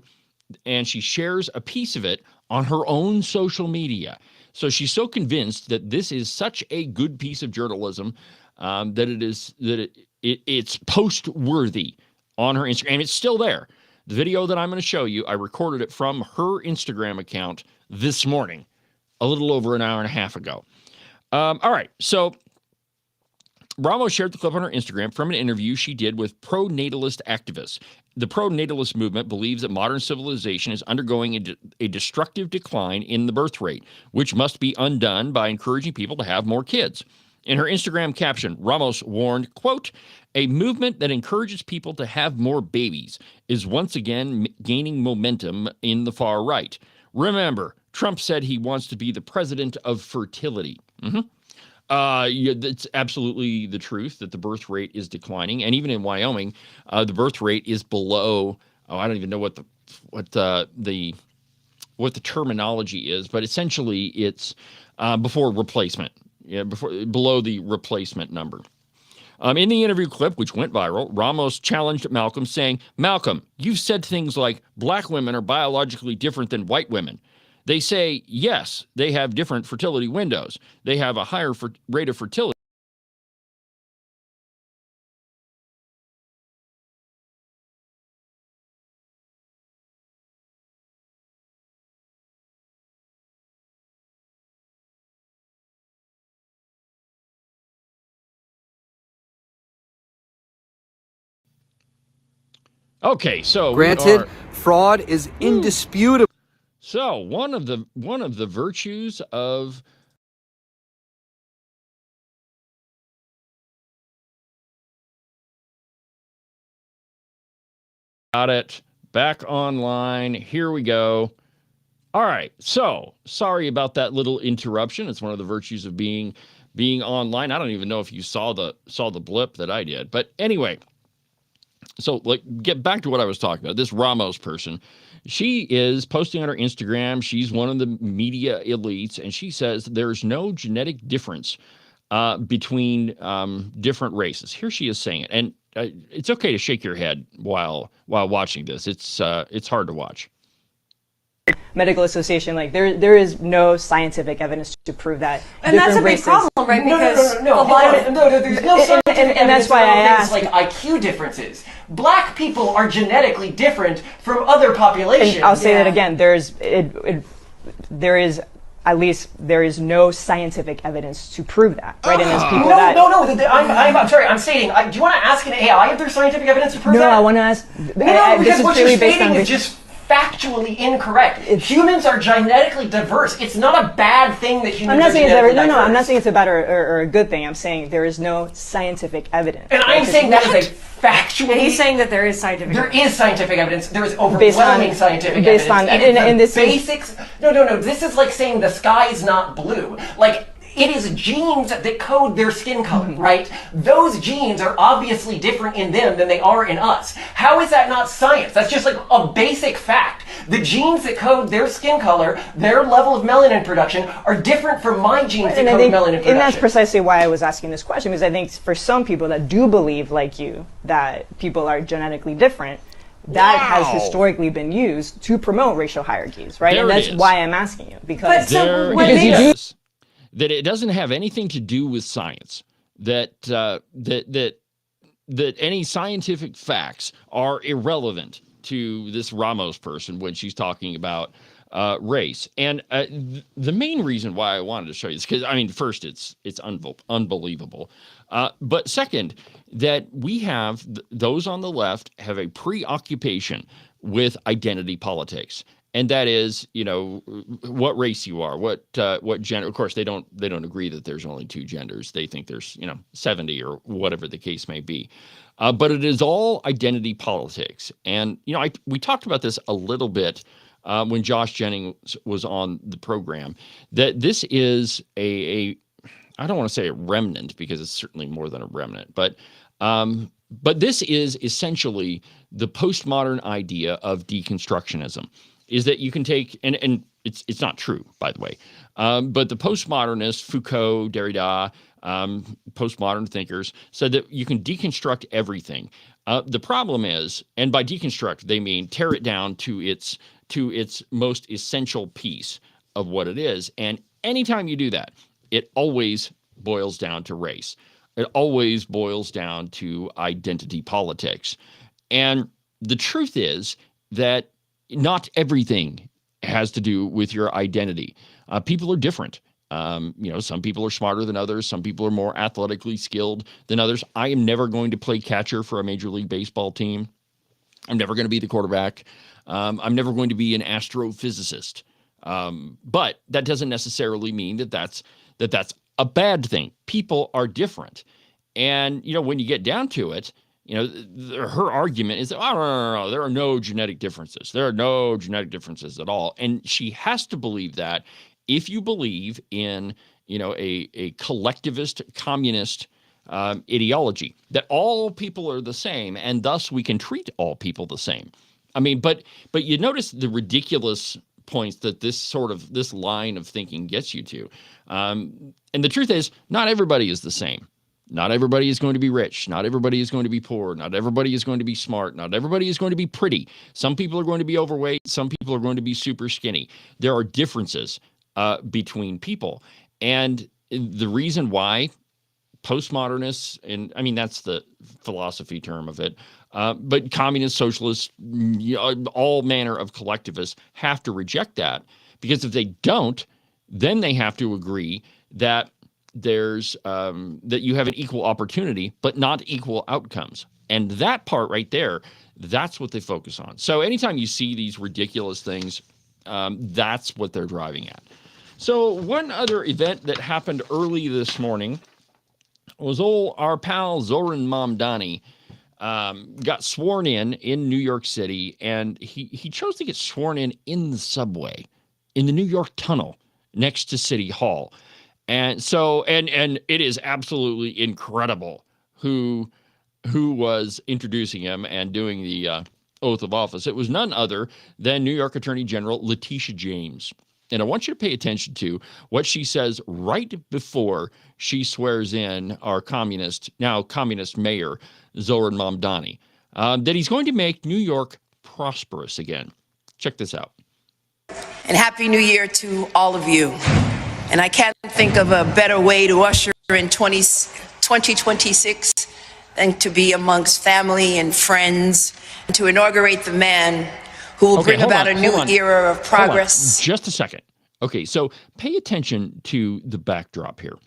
and she shares a piece of it on her own social media. So she's so convinced that this is such a good piece of journalism that it's post-worthy on her Instagram. It's still there. The video that I'm going to show you, I recorded it from her Instagram account this morning, a little over an hour and a half ago. All right, so Ramos shared the clip on her Instagram from an interview she did with pro-natalist activists. The pro-natalist movement believes that modern civilization is undergoing a destructive decline in the birth rate, which must be undone by encouraging people to have more kids. In her Instagram caption, Ramos warned, quote, "A movement that encourages people to have more babies is once again gaining momentum in the far right. Remember, Trump said he wants to be the president of fertility." Yeah, that's absolutely the truth that the birth rate is declining, and even in Wyoming, the birth rate is below. Oh, I don't even know what the terminology is, but essentially it's before replacement. Yeah, below the replacement number. In the interview clip, which went viral, Ramos challenged Malcolm, saying, "Malcolm, you've said things like black women are biologically different than white women. They say, yes, they have different fertility windows. They have a higher rate of fertility." Okay, so
Granted, fraud is indisputable.
So one of the virtues of got it back online. Here we go. All right. So sorry about that little interruption. It's one of the virtues of being online. I don't even know if you saw the blip that I did, but anyway. So, get back to what I was talking about. This Ramos person, she is posting on her Instagram. She's one of the media elites, and she says there's no genetic difference between different races. Here she is saying it, and it's okay to shake your head while watching this. It's hard to watch.
Medical Association, there is no scientific evidence to prove that.
And that's a big problem, right? Because
there's no scientific
and
that's why I asked.
Like IQ differences. Black people are genetically different from other populations.
And I'll say that again. There is no scientific evidence to prove that, right? And there's people
I'm sorry. I'm stating. Do you want to ask an AI if there's scientific evidence to prove that?
No, I want to ask.
Because what you're stating is just factually incorrect. Humans are genetically diverse. It's not a bad thing that humans are genetically diverse.
I'm not saying it's a bad or a good thing. I'm saying there is no scientific evidence.
And I'm saying that is a factually...
And he's saying that there is scientific
evidence. There is scientific evidence. There is overwhelming scientific evidence. Basics... No. This is like saying the sky is not blue. It is genes that code their skin color, right? Those genes are obviously different in them than they are in us. How is that not science? That's just like a basic fact. The genes that code their skin color, their level of melanin production, are different from my genes that code melanin production.
And that's precisely why I was asking this question, because I think for some people that do believe, like you, that people are genetically different, that has historically been used to promote racial hierarchies, right? And that's why I'm asking you. Because
that it doesn't have anything to do with science, that any scientific facts are irrelevant to this Ramos person when she's talking about race. And the main reason why I wanted to show you this, because first it's unbelievable, but second, that we have those on the left have a preoccupation with identity politics. And that is, what race you are, what gender. Of course, they don't agree that there's only two genders. They think there's 70 or whatever the case may be. But it is all identity politics. And we talked about this a little bit when Josh Jennings was on the program. That this is I don't want to say a remnant, because it's certainly more than a remnant, but this is essentially the postmodern idea of deconstructionism. Is that you can take, and it's not true, by the way, but the postmodernists, Foucault, Derrida, postmodern thinkers, said that you can deconstruct everything. The problem is, and by deconstruct, they mean tear it down to its most essential piece of what it is. And anytime you do that, it always boils down to race. It always boils down to identity politics. And the truth is that not everything has to do with your identity. People are different. Some people are smarter than others. Some people are more athletically skilled than others. I am never going to play catcher for a Major League Baseball team. I'm never going to be the quarterback. I'm never going to be an astrophysicist. But that doesn't necessarily mean that that's a bad thing. People are different. And, when you get down to it, her argument is, oh, no, there are no genetic differences. There are no genetic differences at all. And she has to believe that if you believe in, a collectivist, communist ideology, that all people are the same, and thus we can treat all people the same. I mean, but you notice the ridiculous points that this line of thinking gets you to. And the truth is, not everybody is the same. Not everybody is going to be rich. Not everybody is going to be poor. Not everybody is going to be smart. Not everybody is going to be pretty. Some people are going to be overweight. Some people are going to be super skinny. There are differences between people. And the reason why postmodernists, and I mean, that's the philosophy term of it, but communists, socialists, all manner of collectivists have to reject that, because if they don't, then they have to agree that there's that you have an equal opportunity, but not equal outcomes. And that part right there, that's what they focus on. So anytime you see these ridiculous things, that's what they're driving at. So one other event that happened early this morning was our pal Zoran Mamdani got sworn in New York City, and he chose to get sworn in the subway, in the New York tunnel next to City Hall. And so, and it is absolutely incredible who was introducing him and doing the oath of office. It was none other than New York Attorney General Letitia James. And I want you to pay attention to what she says right before she swears in our now communist mayor, Zoran Mamdani, that he's going to make New York prosperous again. Check this out.
And Happy New Year to all of you. And I can't think of a better way to usher in 2026 than to be amongst family and friends, and to inaugurate the man who will bring about a new era of progress.
Just a second. Okay, so pay attention to the backdrop here.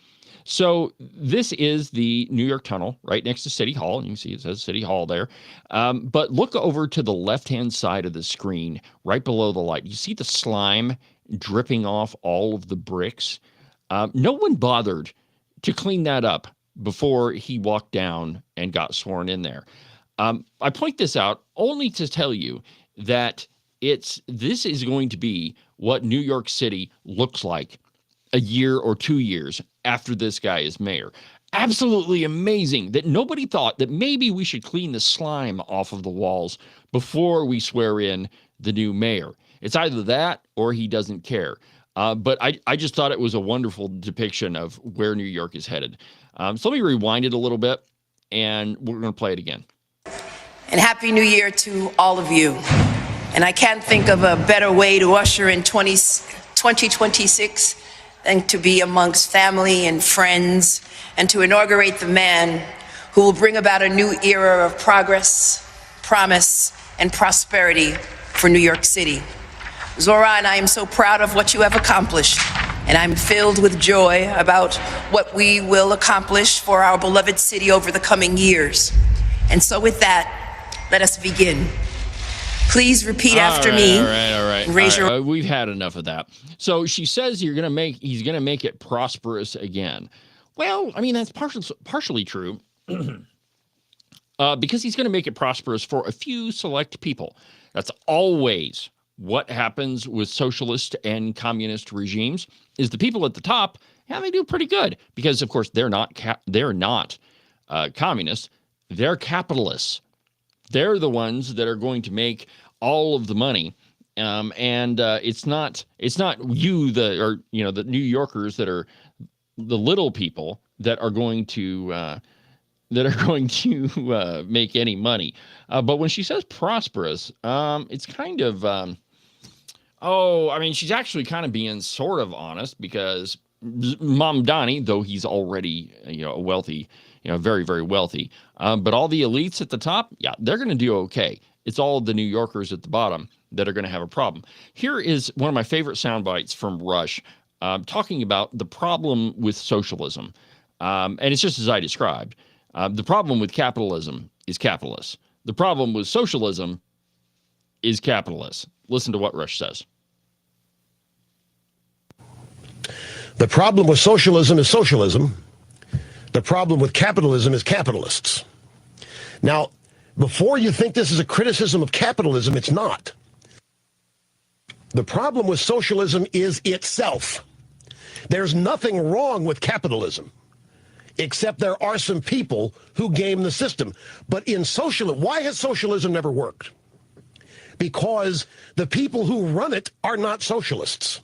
So this is the New York tunnel right next to City Hall. And you can see it says City Hall there. But look over to the left-hand side of the screen, right below the light. You see the slime dripping off all of the bricks? No one bothered to clean that up before he walked down and got sworn in there. I point this out only to tell you that this is going to be what New York City looks like a year or 2 years after this guy is mayor. Absolutely amazing that nobody thought that maybe we should clean the slime off of the walls before we swear in the new mayor. It's either that or he doesn't care. But I just thought it was a wonderful depiction of where New York is headed. So let me rewind it a little bit, and we're going to play it again.
And Happy New Year to all of you. And I can't think of a better way to usher in 2026 than to be amongst family and friends, and to inaugurate the man who will bring about a new era of progress, promise, and prosperity for New York City. Zoran, I am so proud of what you have accomplished, and I'm filled with joy about what we will accomplish for our beloved city over the coming years. And so with that, let us begin. Please repeat after me.
All right. We've had enough of that. So she says he's going to make it prosperous again. Well, I mean, that's partially true because he's going to make it prosperous for a few select people. That's always what happens with socialist and communist regimes. Is the people at the top, they do pretty good because, of course, they're not communists. They're capitalists. They're the ones that are going to make all of the money, and it's not you, the New Yorkers that are the little people that are going to make any money. But when she says prosperous, it's kind of she's actually kind of being sort of honest, because Mamdani, though he's already a wealthy, very, very wealthy, but all the elites at the top, they're going to do okay. It's all the New Yorkers at the bottom that are going to have a problem. Here is one of my favorite sound bites from Rush, talking about the problem with socialism. And it's just as I described. The problem with capitalism is capitalists. The problem with socialism is capitalists. Listen to what Rush says.
The problem with socialism is socialism. The problem with capitalism is capitalists. Now, before you think this is a criticism of capitalism, it's not. The problem with socialism is itself. There's nothing wrong with capitalism, except there are some people who game the system. But in socialism, why has socialism never worked? Because the people who run it are not socialists.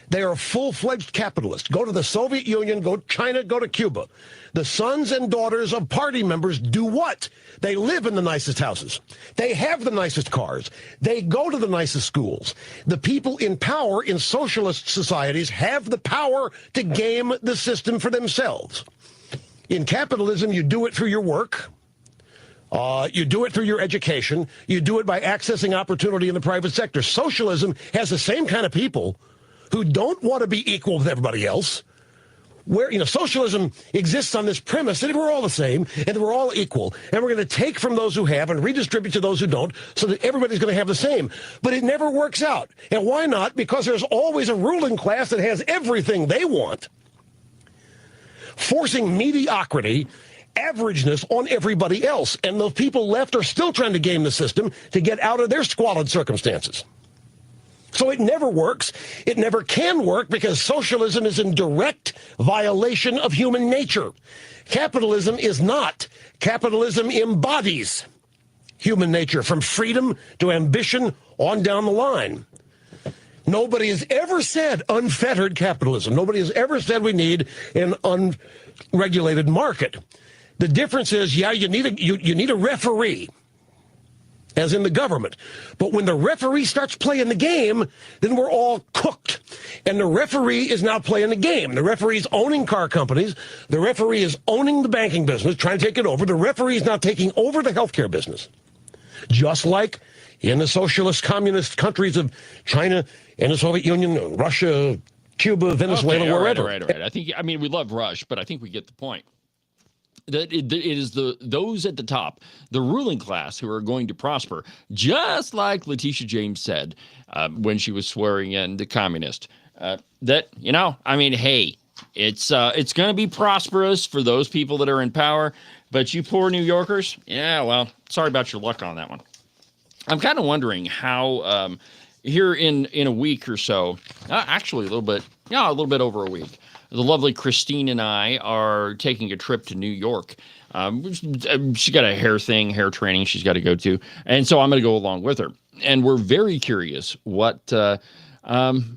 They are full-fledged capitalists. Go to the Soviet Union, go to China, go to Cuba. The sons and daughters of party members do what? They live in the nicest houses. They have the nicest cars. They go to the nicest schools. The people in power in socialist societies have the power to game the system for themselves. In capitalism, you do it through your work. You do it through your education. You do it by accessing opportunity in the private sector. Socialism has the same kind of people who don't want to be equal with everybody else. Where, socialism exists on this premise that we're all the same and that we're all equal. And we're going to take from those who have and redistribute to those who don't so that everybody's going to have the same. But it never works out. And why not? Because there's always a ruling class that has everything they want, forcing mediocrity, averageness on everybody else. And those people left are still trying to game the system to get out of their squalid circumstances. So it never works. It never can work because socialism is in direct violation of human nature. Capitalism is not. Capitalism embodies human nature from freedom to ambition on down the line. Nobody has ever said unfettered capitalism. Nobody has ever said we need an unregulated market. The difference is, yeah, you need a referee, as in the government. But when the referee starts playing the game, then we're all cooked. And the referee is now playing the game. The referee is owning car companies. The referee is owning the banking business, trying to take it over. The referee is now taking over the healthcare business. Just like in the socialist communist countries of China and the Soviet Union, Russia, Cuba, Venezuela, wherever.
Right. I mean, we love Rush, but I think we get the point. That it is those at the top, the ruling class, who are going to prosper, just like Letitia James said when she was swearing in the communist. Hey, it's going to be prosperous for those people that are in power, but you poor New Yorkers, yeah, well, sorry about your luck on that one. I'm kind of wondering how here in a week or so, actually a little bit over a week, the lovely Christine and I are taking a trip to New York. She's got a hair training she's got to go to. And so I'm going to go along with her. And we're very curious what we're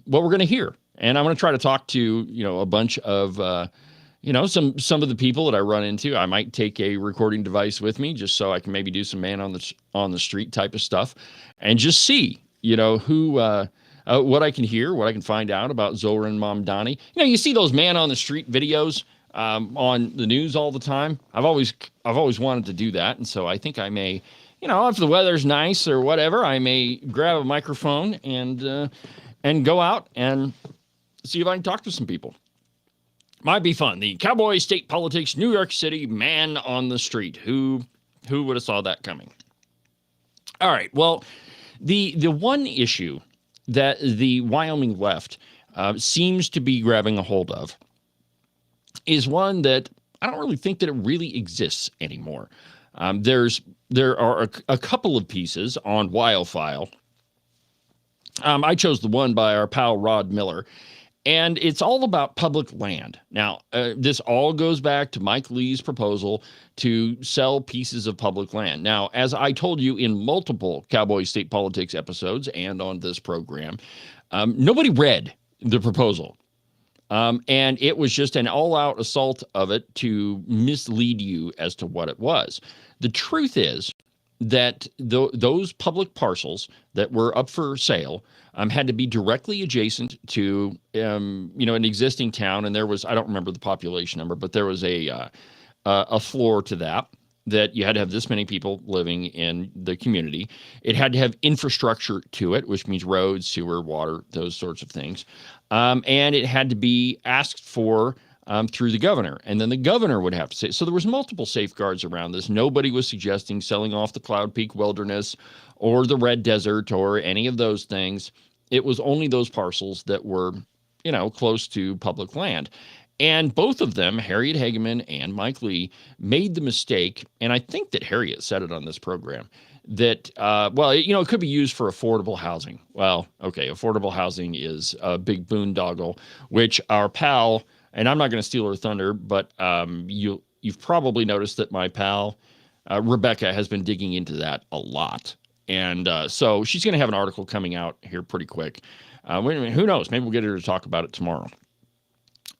going to hear. And I'm going to try to talk to, a bunch of, some of the people that I run into. I might take a recording device with me just so I can maybe do some man on the street type of stuff and just see, who, what I can hear, what I can find out about Zohran Mamdani. You see those man on the street videos on the news all the time. I've always wanted to do that, and so I think I may, if the weather's nice or whatever, I may grab a microphone and go out and see if I can talk to some people. Might be fun. The Cowboy State Politics, New York City, man on the street. Who would have saw that coming? All right. Well, the one issue that the Wyoming left seems to be grabbing a hold of is one that I don't really think that it really exists anymore. There are a couple of pieces on Wildfile. I chose the one by our pal Rod Miller, and it's all about public land. Now, this all goes back to Mike Lee's proposal to sell pieces of public land. Now, as I told you in multiple Cowboy State Politics episodes and on this program, nobody read the proposal. And it was just an all-out assault of it to mislead you as to what it was. The truth is that those public parcels that were up for sale had to be directly adjacent to, an existing town. And there was, I don't remember the population number, but there was a floor to that you had to have this many people living in the community. It had to have infrastructure to it, which means roads, sewer, water, those sorts of things. And it had to be asked for through the governor, and then the governor would have to say. So there was multiple safeguards around this. Nobody was suggesting selling off the Cloud Peak Wilderness or the Red Desert or any of those things. It was only those parcels that were close to public land. And both of them, Harriet Hageman and Mike Lee, made the mistake, and I think that Harriet said it on this program, that, it could be used for affordable housing. Well, okay, affordable housing is a big boondoggle, which our pal, and I'm not going to steal her thunder, but you've probably noticed that my pal, Rebecca, has been digging into that a lot. And so she's going to have an article coming out here pretty quick. Who knows? Maybe we'll get her to talk about it tomorrow.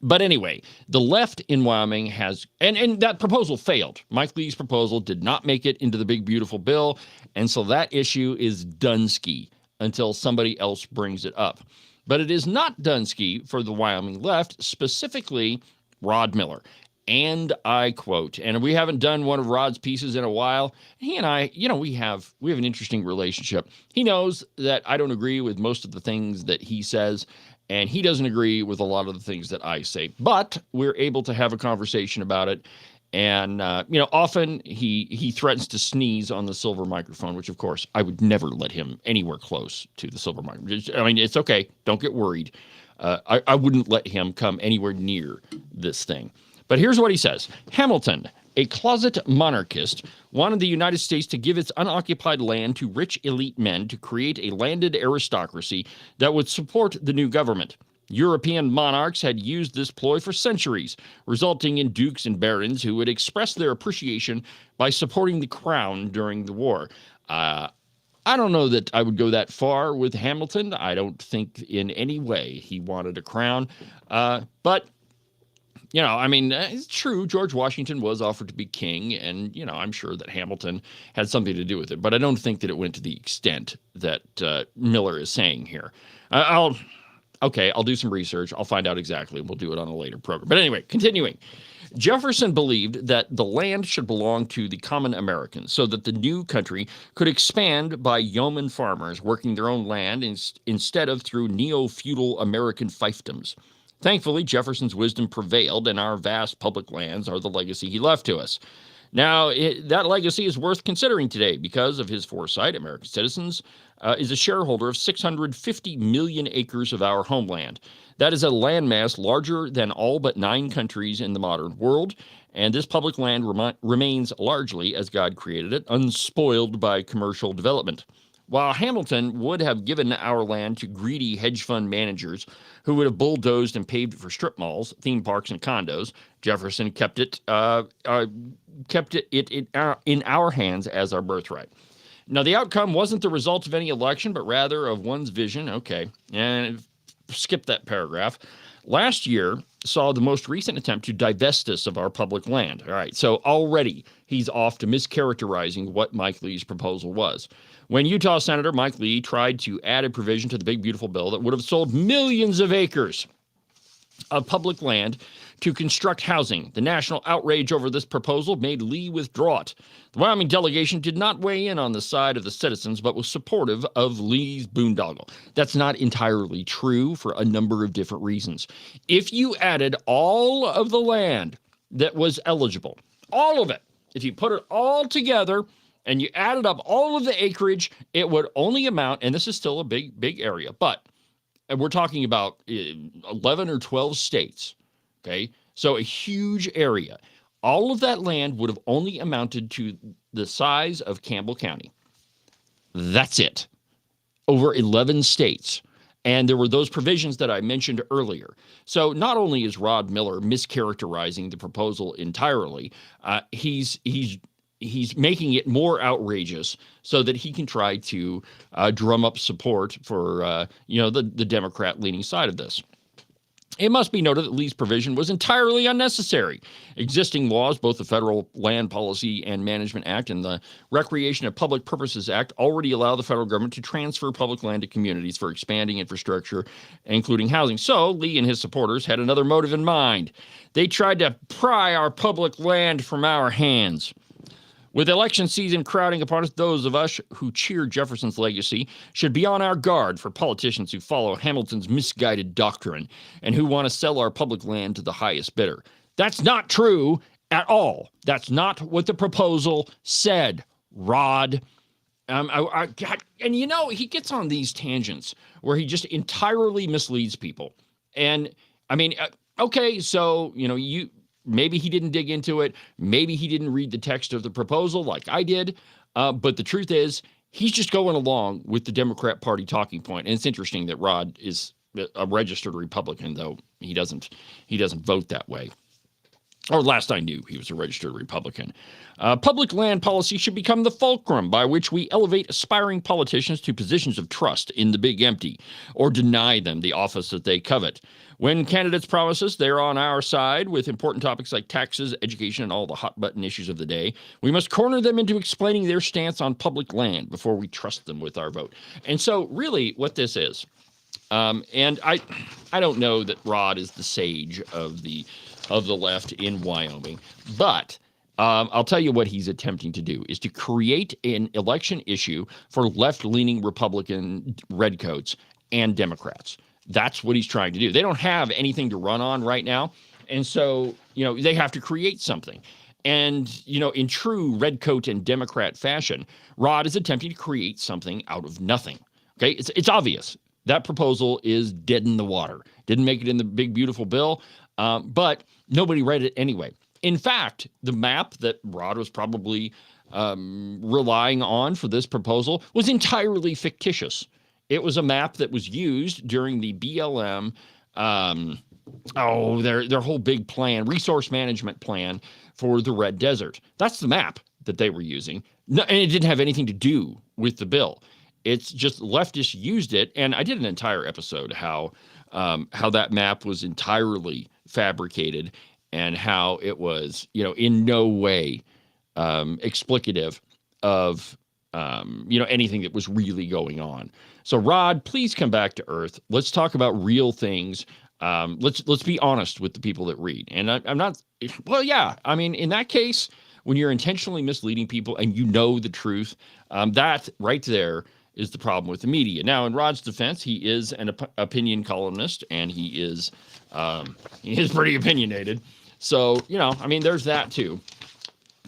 But anyway, the left in Wyoming has, and that proposal failed. Mike Lee's proposal did not make it into the big, beautiful bill. And so that issue is Dunsky until somebody else brings it up. But it is not Dunsky for the Wyoming left, specifically Rod Miller. And I quote, and we haven't done one of Rod's pieces in a while. He and I, we have an interesting relationship. He knows that I don't agree with most of the things that he says, and he doesn't agree with a lot of the things that I say. But we're able to have a conversation about it. And, often he threatens to sneeze on the silver microphone, which, of course, I would never let him anywhere close to the silver microphone. I mean, it's okay. Don't get worried. I wouldn't let him come anywhere near this thing. But here's what he says. Hamilton, a closet monarchist, wanted the United States to give its unoccupied land to rich elite men to create a landed aristocracy that would support the new government. European monarchs had used this ploy for centuries, resulting in dukes and barons who would express their appreciation by supporting the crown during the war. I don't know that I would go that far with Hamilton. I don't think in any way he wanted a crown. But it's true. George Washington was offered to be king, and, I'm sure that Hamilton had something to do with it. But I don't think that it went to the extent that Miller is saying here. I'll do some research. I'll find out exactly. We'll do it on a later program. But anyway, continuing. Jefferson believed that the land should belong to the common Americans so that the new country could expand by yeoman farmers working their own land instead of through neo-feudal American fiefdoms. Thankfully, Jefferson's wisdom prevailed, and our vast public lands are the legacy he left to us. Now, that legacy is worth considering today because of his foresight. American Citizens is a shareholder of 650 million acres of our homeland. That is a landmass larger than all but 9 countries in the modern world, and this public land remains largely as God created it, unspoiled by commercial development. While Hamilton would have given our land to greedy hedge fund managers who would have bulldozed and paved it for strip malls, theme parks, and condos, Jefferson kept it in our hands as our birthright. Now, the outcome wasn't the result of any election, but rather of one's vision. Okay, and skip that paragraph. Last year saw the most recent attempt to divest us of our public land. All right, so already he's off to mischaracterizing what Mike Lee's proposal was. When Utah Senator Mike Lee tried to add a provision to the big, beautiful bill that would have sold millions of acres of public land to construct housing, the national outrage over this proposal made Lee withdraw it. The Wyoming delegation did not weigh in on the side of the citizens, but was supportive of Lee's boondoggle. That's not entirely true for a number of different reasons. If you added all of the land that was eligible, all of it, if you put it all together, and you added up all of the acreage, it would only amount, and this is still a big area, but we're talking about 11 or 12 states, okay? So a huge area. All of that land would have only amounted to the size of Campbell County. That's it. Over 11 states. And there were those provisions that I mentioned earlier. So not only is Rod Miller mischaracterizing the proposal entirely, he's making it more outrageous so that he can try to drum up support for, the Democrat-leaning side of this. It must be noted that Lee's provision was entirely unnecessary. Existing laws, both the Federal Land Policy and Management Act and the Recreation and Public Purposes Act, already allow the federal government to transfer public land to communities for expanding infrastructure, including housing. So Lee and his supporters had another motive in mind. They tried to pry our public land from our hands. With election season crowding upon us, those of us who cheer Jefferson's legacy should be on our guard for politicians who follow Hamilton's misguided doctrine and who want to sell our public land to the highest bidder. That's not true at all. That's not what the proposal said, Rod. And he gets on these tangents where he just entirely misleads people. And I mean, okay, so, maybe he didn't dig into it. Maybe he didn't read the text of the proposal like I did. But the truth is, he's just going along with the Democrat Party talking point. And it's interesting that Rod is a registered Republican, though he doesn't vote that way. Or last I knew, he was a registered Republican. Public land policy should become the fulcrum by which we elevate aspiring politicians to positions of trust in the big empty, or deny them the office that they covet. When candidates promise us they're on our side with important topics like taxes, education, and all the hot-button issues of the day, we must corner them into explaining their stance on public land before we trust them with our vote. And so, really, what this is, and I don't know that Rod is the sage of the left in Wyoming, but I'll tell you what he's attempting to do is to create an election issue for left-leaning Republican redcoats and Democrats. That's what he's trying to do. They don't have anything to run on right now, and so they have to create something. And in true redcoat and Democrat fashion, Rod is attempting to create something out of nothing. Okay, it's obvious. That proposal is dead in the water. Didn't make it in the big, beautiful bill, but nobody read it anyway. In fact, the map that Rod was probably relying on for this proposal was entirely fictitious. It was a map that was used during the BLM, their whole big plan, resource management plan for the Red Desert. That's the map that they were using. No, and it didn't have anything to do with the bill. It's just leftists used it, and I did an entire episode how that map was entirely fabricated and how it was, in no way explicative of anything that was really going on. So, Rod, please come back to earth. Let's talk about real things. Let's be honest with the people that read. And I'm not. Well, yeah. I mean, in that case, when you're intentionally misleading people and you know the truth, that right there is the problem with the media. Now, in Rod's defense, he is an opinion columnist, and he is pretty opinionated. So, there's that too.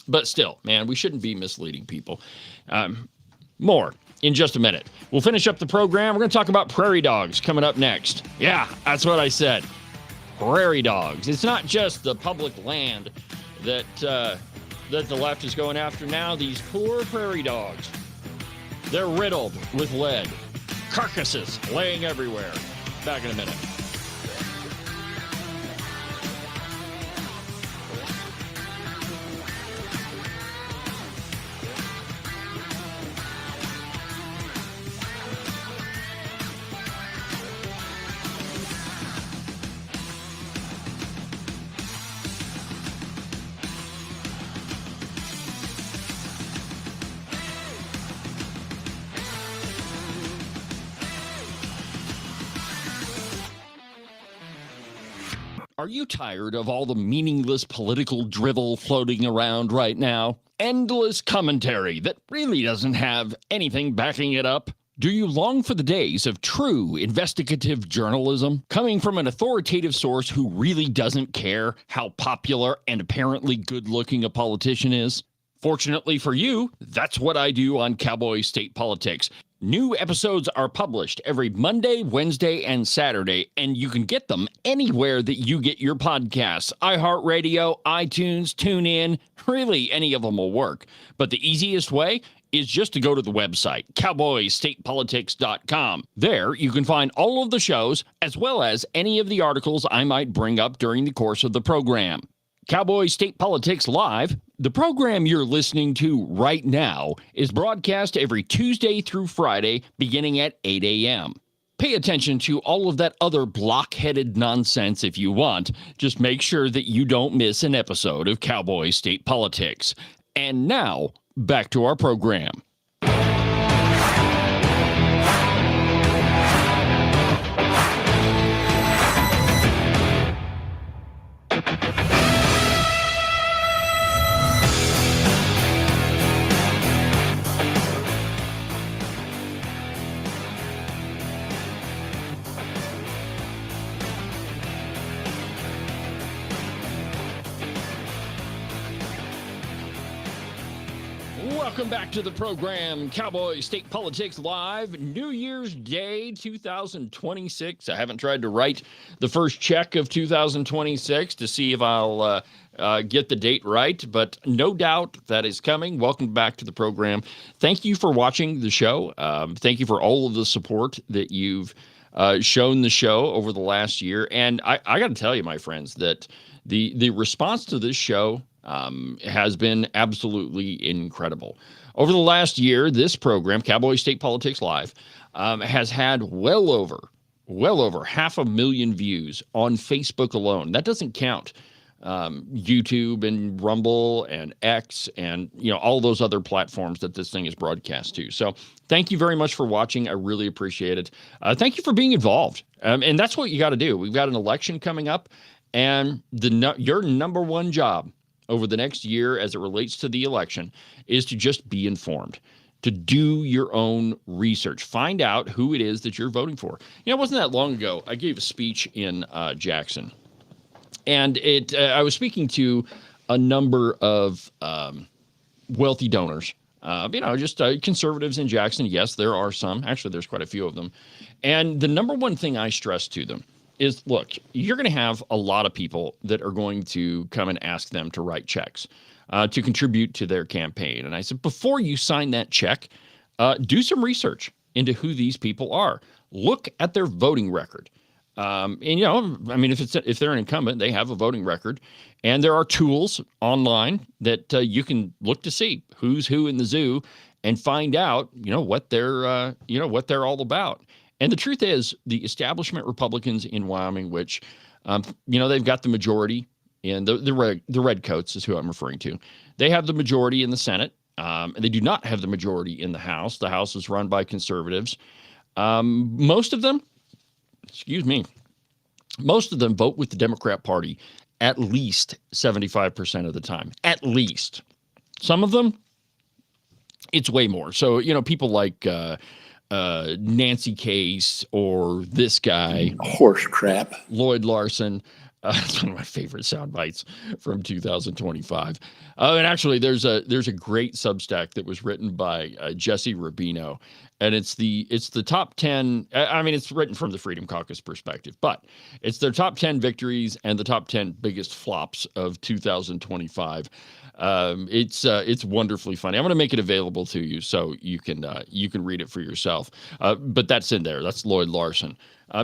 But still, man, we shouldn't be misleading people. More in just a minute. We'll finish up the program. We're going to talk about prairie dogs coming up next. Yeah, that's what I said. Prairie dogs. It's not just the public land that the left is going after now. These poor prairie dogs. They're riddled with lead. Carcasses laying everywhere. Back in a minute. Are you tired of all the meaningless political drivel floating around right now? Endless commentary that really doesn't have anything backing it up? Do you long for the days of true investigative journalism coming from an authoritative source who really doesn't care how popular and apparently good-looking a politician is? Fortunately for you, that's what I do on Cowboy State Politics. New episodes are published every Monday, Wednesday, and Saturday, and you can get them anywhere that you get your podcasts. iHeartRadio, iTunes, TuneIn, really any of them will work. But the easiest way is just to go to the website, cowboystatepolitics.com. There, you can find all of the shows, as well as any of the articles I might bring up during the course of the program. Cowboy State Politics Live, the program you're listening to right now, is broadcast every Tuesday through Friday, beginning at 8 a.m. Pay attention to all of that other block-headed nonsense if you want. Just make sure that you don't miss an episode of Cowboy State Politics. And now, back to our program. Welcome back to the program, Cowboy State Politics Live, New Year's Day 2026. I haven't tried to write the first check of 2026 to see if I'll get the date right, but no doubt that is coming. Welcome back to the program. Thank you for watching the show. Thank you for all of the support that you've shown the show over the last year. And I got to tell you, my friends, that the response to this show has been absolutely incredible. Over the last year, this program, Cowboy State Politics Live, has had well over 500,000 views on Facebook alone. That doesn't count YouTube and Rumble and X and all those other platforms that this thing is broadcast to. So thank you very much for watching. I really appreciate it. Thank you for being involved. And that's what you got to do. We've got an election coming up, and your number one job over the next year as it relates to the election is to just be informed, to do your own research, find out who it is that you're voting for. It wasn't that long ago, I gave a speech in Jackson, and I was speaking to a number of wealthy donors, just conservatives in Jackson. Yes, there are some. Actually, there's quite a few of them. And the number one thing I stress to them is, look, you're going to have a lot of people that are going to come and ask them to write checks to contribute to their campaign. And I said, before you sign that check, do some research into who these people are. Look at their voting record. If they're an incumbent, they have a voting record, and there are tools online that you can look to see who's who in the zoo and find out, what they're all about. And the truth is, the establishment Republicans in Wyoming, which, they've got the majority in the redcoats is who I'm referring to. They have the majority in the Senate. They do not have the majority in the House. The House is run by conservatives. Most of them vote with the Democrat Party at least 75% of the time. At least. Some of them, it's way more. So, people like Nancy Case or this guy.
Horse crap.
Lloyd Larson. It's one of my favorite sound bites from 2025. And actually, there's a great Substack that was written by Jesse Rubino, and it's the top 10. It's written from the Freedom Caucus perspective, but it's their top 10 victories and the top 10 biggest flops of 2025. It's wonderfully funny. I'm going to make it available to you so you can read it for yourself. But that's in there. That's Lloyd Larson.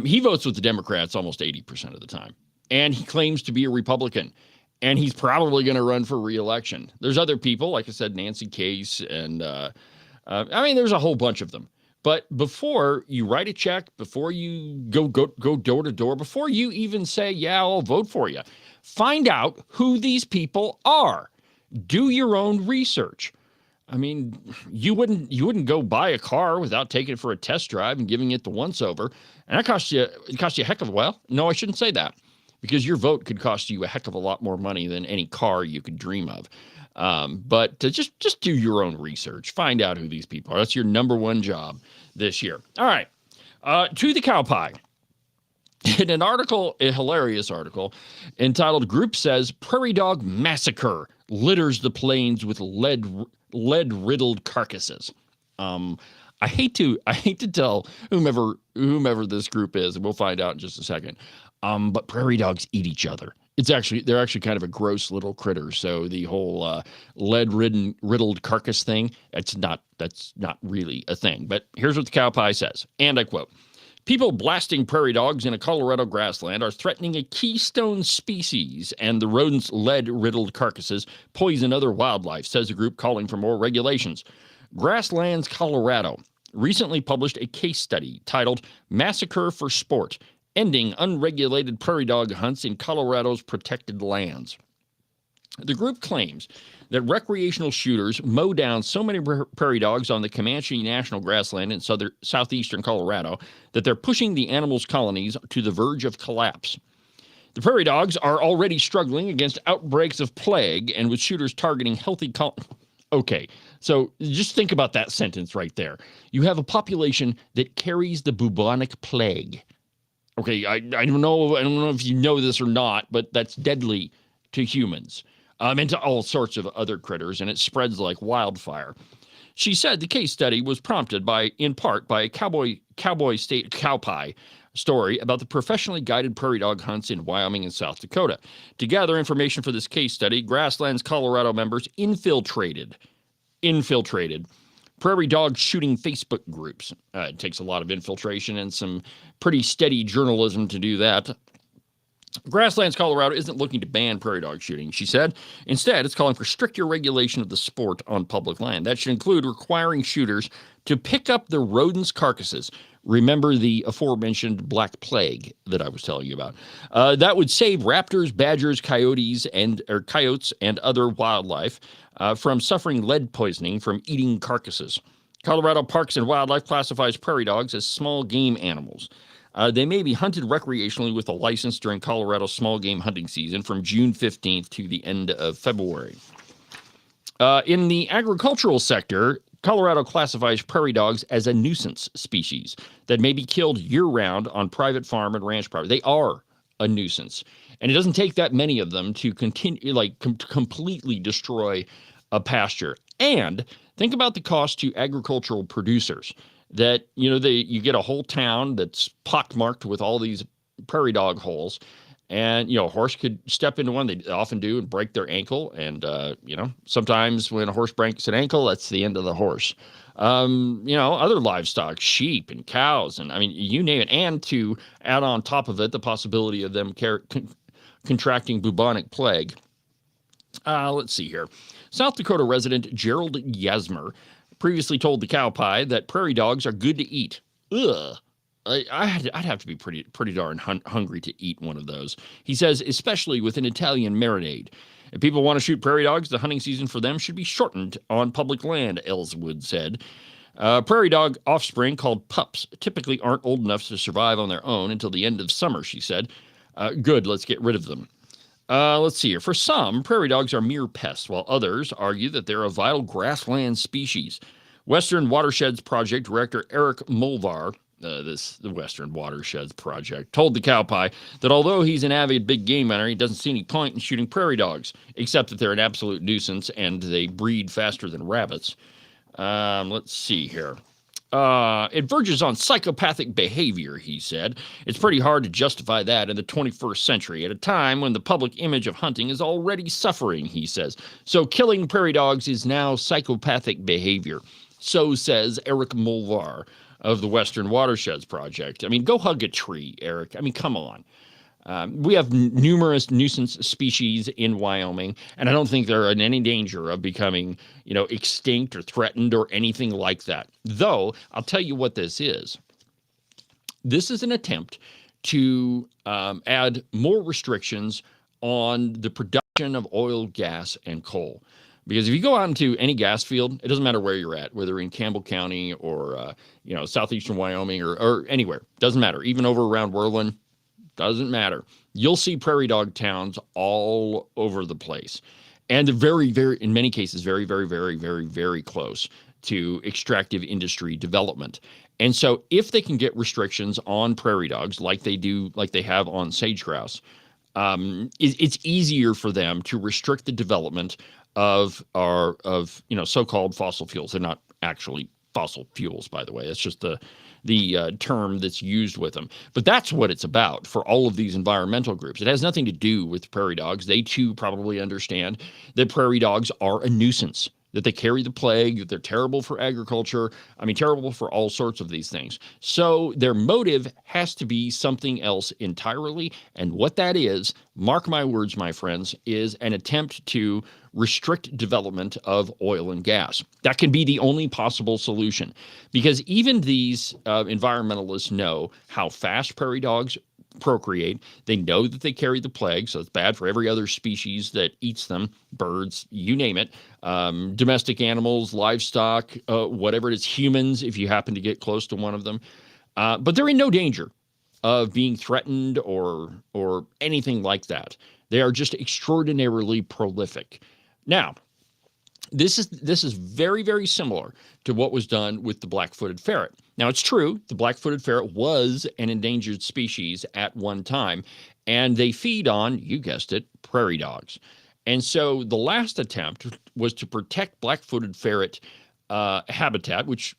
He votes with the Democrats almost 80% of the time. And he claims to be a Republican, and he's probably going to run for re-election. There's other people, like I said, Nancy Case, and there's a whole bunch of them. But before you write a check, before you go door to door, before you even say, yeah, I'll vote for you, find out who these people are. Do your own research. You wouldn't go buy a car without taking it for a test drive and giving it the once over, and that costs you a heck of no, I shouldn't say that. Because your vote could cost you a heck of a lot more money than any car you could dream of. But just do your own research. Find out who these people are. That's your number one job this year. All right. To the cow pie. In an article, a hilarious article, entitled "Group Says Prairie Dog Massacre Litters the Plains with Lead-Riddled Carcasses." I hate to tell whomever this group is, and we'll find out in just a second. But prairie dogs eat each other. They're actually kind of a gross little critter. So the whole riddled carcass thing, that's not really a thing. But here's what the cow pie says, and I quote: "People blasting prairie dogs in a Colorado grassland are threatening a keystone species, and the rodents' lead-riddled carcasses poison other wildlife," says a group calling for more regulations. Grasslands Colorado recently published a case study titled "Massacre for Sport: Ending Unregulated Prairie Dog Hunts in Colorado's Protected Lands." The group claims that recreational shooters mow down so many prairie dogs on the Comanche National Grassland in southeastern Colorado that they're pushing the animals' colonies to the verge of collapse. The prairie dogs are already struggling against outbreaks of plague, and with shooters targeting healthy Okay, so just think about that sentence right there. You have a population that carries the bubonic plague. Okay, I don't know if you know this or not, but that's deadly to humans and to all sorts of other critters, and it spreads like wildfire. She said the case study was prompted in part by a cowboy state cowpie story about the professionally guided prairie dog hunts in Wyoming and South Dakota. To gather information for this case study, Grasslands Colorado members infiltrated prairie dog shooting Facebook groups. It takes a lot of infiltration and some pretty steady journalism to do that. Grasslands Colorado isn't looking to ban prairie dog shooting, she said. Instead, it's calling for stricter regulation of the sport on public land. That should include requiring shooters to pick up the rodents' carcasses. Remember the aforementioned Black Plague that I was telling you about. That would save raptors, badgers, coyotes, and other wildlife from suffering lead poisoning from eating carcasses. Colorado Parks and Wildlife classifies prairie dogs as small game animals. They may be hunted recreationally with a license during Colorado's small game hunting season from June 15th to the end of February. In the agricultural sector, Colorado classifies prairie dogs as a nuisance species that may be killed year-round on private farm and ranch property. They are a nuisance, and it doesn't take that many of them to completely destroy a pasture. And think about the cost to agricultural producers. That, you get a whole town that's pockmarked with all these prairie dog holes, and, a horse could step into one. They often do and break their ankle. And, sometimes when a horse breaks an ankle, that's the end of the horse. Other livestock, sheep and cows, and you name it. And to add on top of it, the possibility of them contracting bubonic plague. Let's see here. South Dakota resident Gerald Yasmer previously told the Cowpie that prairie dogs are good to eat. Ugh. I'd have to be pretty darn hungry to eat one of those. He says, especially with an Italian marinade. If people want to shoot prairie dogs, the hunting season for them should be shortened on public land, Ellswood said. Prairie dog offspring, called pups, typically aren't old enough to survive on their own until the end of summer, she said. Good, let's get rid of them. Let's see here. For some, prairie dogs are mere pests, while others argue that they're a vital grassland species. Western Watersheds Project Director Eric Mulvar, the Western Watersheds Project, told the Cowpie that although he's an avid big game hunter, he doesn't see any point in shooting prairie dogs, except that they're an absolute nuisance and they breed faster than rabbits. Let's see here. It verges on psychopathic behavior, he said. It's pretty hard to justify that in the 21st century, at a time when the public image of hunting is already suffering, he says. So killing prairie dogs is now psychopathic behavior. So says Eric Mulvar of the Western Watersheds Project. Go hug a tree, Eric. Come on. We have numerous nuisance species in Wyoming, and I don't think they're in any danger of becoming, extinct or threatened or anything like that. Though, I'll tell you what this is. This is an attempt to add more restrictions on the production of oil, gas, and coal. Because if you go out into any gas field, it doesn't matter where you're at, whether in Campbell County or, southeastern Wyoming or anywhere. Doesn't matter. Even over around Whirlwind. Doesn't matter. You'll see prairie dog towns all over the place. And they're very, very, in many cases, very, very, very, very, very close to extractive industry development. And so if they can get restrictions on prairie dogs like they have on sage grouse, it's easier for them to restrict the development of so-called fossil fuels. They're not actually fossil fuels, by the way. It's just the term that's used with them. But that's what it's about for all of these environmental groups. It has nothing to do with prairie dogs. They too probably understand that prairie dogs are a nuisance, that they carry the plague, that they're terrible for agriculture, terrible for all sorts of these things. So their motive has to be something else entirely. And what that is, mark my words, my friends, is an attempt to restrict development of oil and gas. That can be the only possible solution, because even these environmentalists know how fast prairie dogs procreate. They know that they carry the plague, so it's bad for every other species that eats them, birds, you name it, domestic animals, livestock, whatever it is, humans, if you happen to get close to one of them. But they're in no danger of being threatened or anything like that. They are just extraordinarily prolific. Now, this is very, very similar to what was done with the black-footed ferret. Now, it's true, the black-footed ferret was an endangered species at one time, and they feed on, you guessed it, prairie dogs. And so the last attempt was to protect black-footed ferret habitat, which,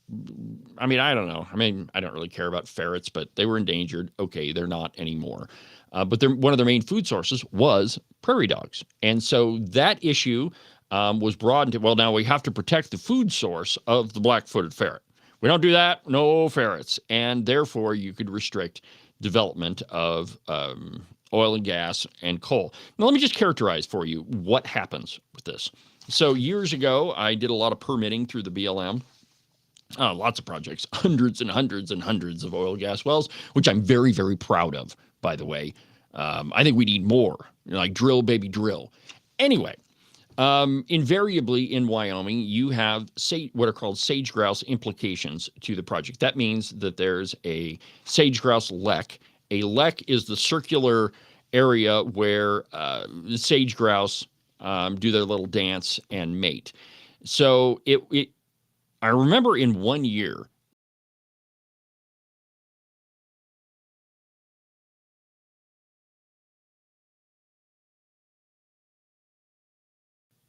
I mean, I don't know. I mean, I don't really care about ferrets, but they were endangered. Okay, they're not anymore. But one of their main food sources was prairie dogs. And so that issue was broadened to, well, now we have to protect the food source of the black-footed ferret. We don't do that, no ferrets. And therefore, you could restrict development of oil and gas and coal. Now, let me just characterize for you what happens with this. So years ago, I did a lot of permitting through the BLM. Lots of projects, hundreds and hundreds and hundreds of oil and gas wells, which I'm very, very proud of, by the way. I think we need more, like drill, baby, drill. Anyway, invariably in Wyoming, you have what are called sage grouse implications to the project. That means that there's a sage grouse lek. A lek is the circular area where the sage grouse do their little dance and mate. So I remember in 1 year,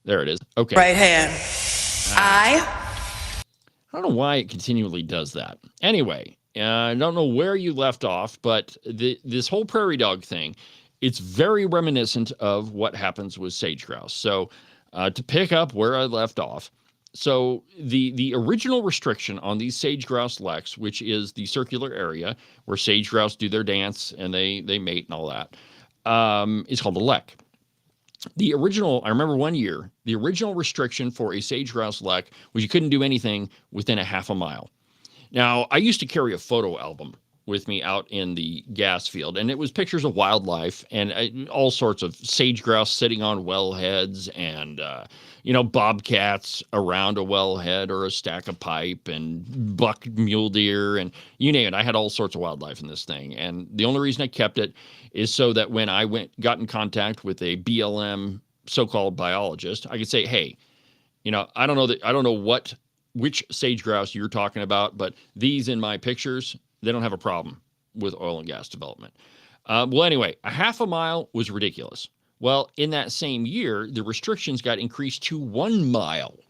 there it is. Okay.
Right hand. I
don't know why it continually does that. Anyway, I don't know where you left off, but this whole prairie dog thing, it's very reminiscent of what happens with sage grouse. So to pick up where I left off, so the original restriction on these sage grouse leks, which is the circular area where sage grouse do their dance and they mate and all that, is called a lek. I remember 1 year, the original restriction for a sage grouse lek was you couldn't do anything within a half a mile. Now, I used to carry a photo album with me out in the gas field, and it was pictures of wildlife and all sorts of sage grouse sitting on wellheads and, bobcats around a wellhead or a stack of pipe and buck mule deer and you name it. I had all sorts of wildlife in this thing. And the only reason I kept it is so that when I got in contact with a BLM so-called biologist, I could say, hey, I don't know which sage grouse you're talking about, but these in my pictures, they don't have a problem with oil and gas development. Well, anyway, a half a mile was ridiculous. Well, in that same year, the restrictions got increased to 1 mile.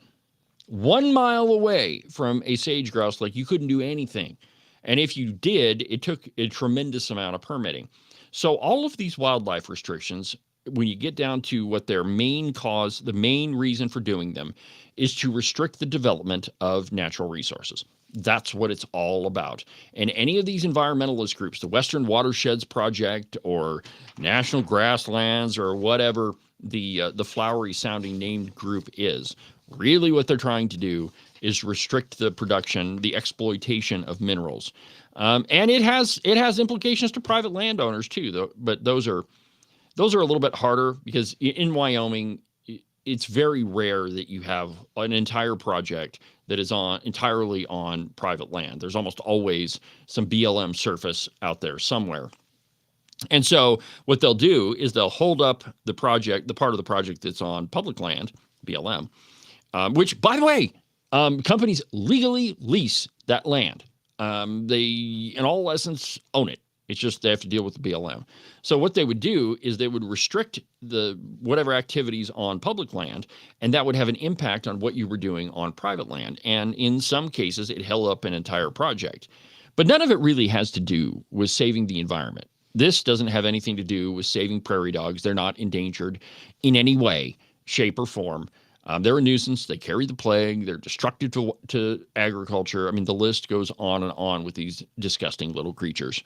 1 mile away from a sage grouse lek, you couldn't do anything. And if you did, it took a tremendous amount of permitting. So all of these wildlife restrictions, when you get down to what their main cause, the main reason for doing them, is to restrict the development of natural resources. That's what it's all about. And any of these environmentalist groups, the Western Watersheds Project or National Grasslands or whatever the flowery sounding named group is, really what they're trying to do is restrict the production, the exploitation of minerals. And it has implications to private landowners too, though, but those are a little bit harder because in Wyoming, it's very rare that you have an entire project that is entirely on private land. There's almost always some BLM surface out there somewhere. And so what they'll do is they'll hold up the project, the part of the project that's on public land, BLM, which, by the way, companies legally lease that land. They, in all essence, own it. It's just they have to deal with the BLM. So what they would do is they would restrict whatever activities on public land, and that would have an impact on what you were doing on private land. And in some cases, it held up an entire project. But none of it really has to do with saving the environment. This doesn't have anything to do with saving prairie dogs. They're not endangered in any way, shape, or form. They're a nuisance. They carry the plague. They're destructive to agriculture. I mean, the list goes on and on with these disgusting little creatures.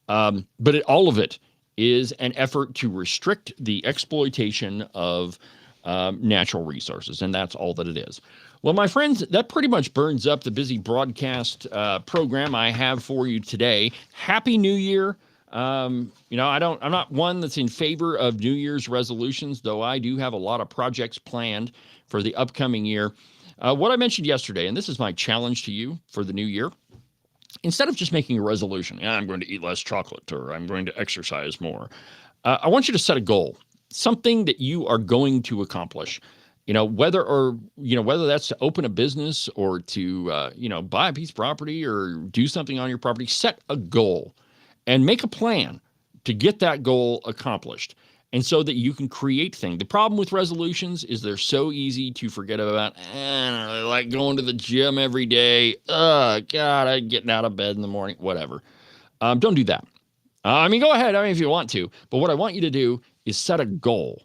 But all of it is an effort to restrict the exploitation of natural resources, and that's all that it is. Well, my friends, that pretty much burns up the busy broadcast program I have for you today. Happy New Year. I'm not one that's in favor of New Year's resolutions, though I do have a lot of projects planned for the upcoming year. What I mentioned yesterday, and this is my challenge to you for the new year, instead of just making a resolution, I'm going to eat less chocolate or I'm going to exercise more, I want you to set a goal, something that you are going to accomplish. Whether that's to open a business or to, buy a piece of property or do something on your property, set a goal and make a plan to get that goal accomplished. and so that you can create things. The problem with resolutions is they're so easy to forget about. Like going to the gym every day. Oh, God, I'm getting out of bed in the morning, whatever. Don't do that. Go ahead if you want to. But what I want you to do is set a goal.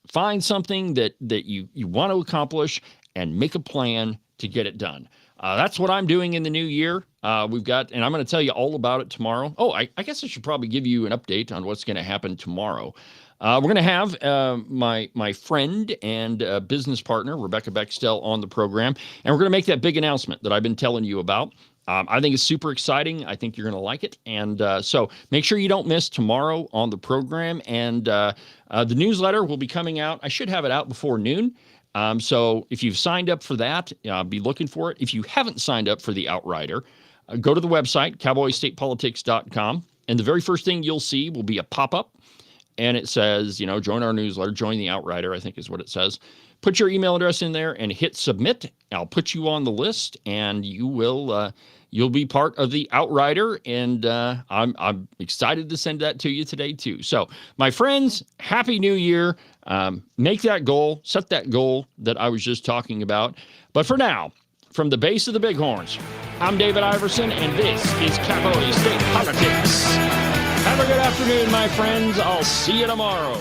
Find something that you want to accomplish and make a plan to get it done. That's what I'm doing in the new year. And I'm going to tell you all about it tomorrow. Oh, I guess I should probably give you an update on what's going to happen tomorrow. We're going to have my friend and business partner, Rebecca Bextel, on the program, and we're going to make that big announcement that I've been telling you about. I think it's super exciting. I think you're going to like it. And so make sure you don't miss tomorrow on the program. And the newsletter will be coming out. I should have it out before noon. So if you've signed up for that, be looking for it. If you haven't signed up for the Outrider, go to the website, cowboystatepolitics.com. And the very first thing you'll see will be a pop-up. And it says, join our newsletter, join the Outrider, I think is what it says. Put your email address in there and hit submit. I'll put you on the list, and you'll be part of the Outrider. And I'm excited to send that to you today too. So, my friends, Happy New Year. Make that goal, set that goal that I was just talking about. But for now, from the base of the Bighorns, I'm David Iverson, and this is Cowboy State Politics. Have a good afternoon, my friends. I'll see you tomorrow.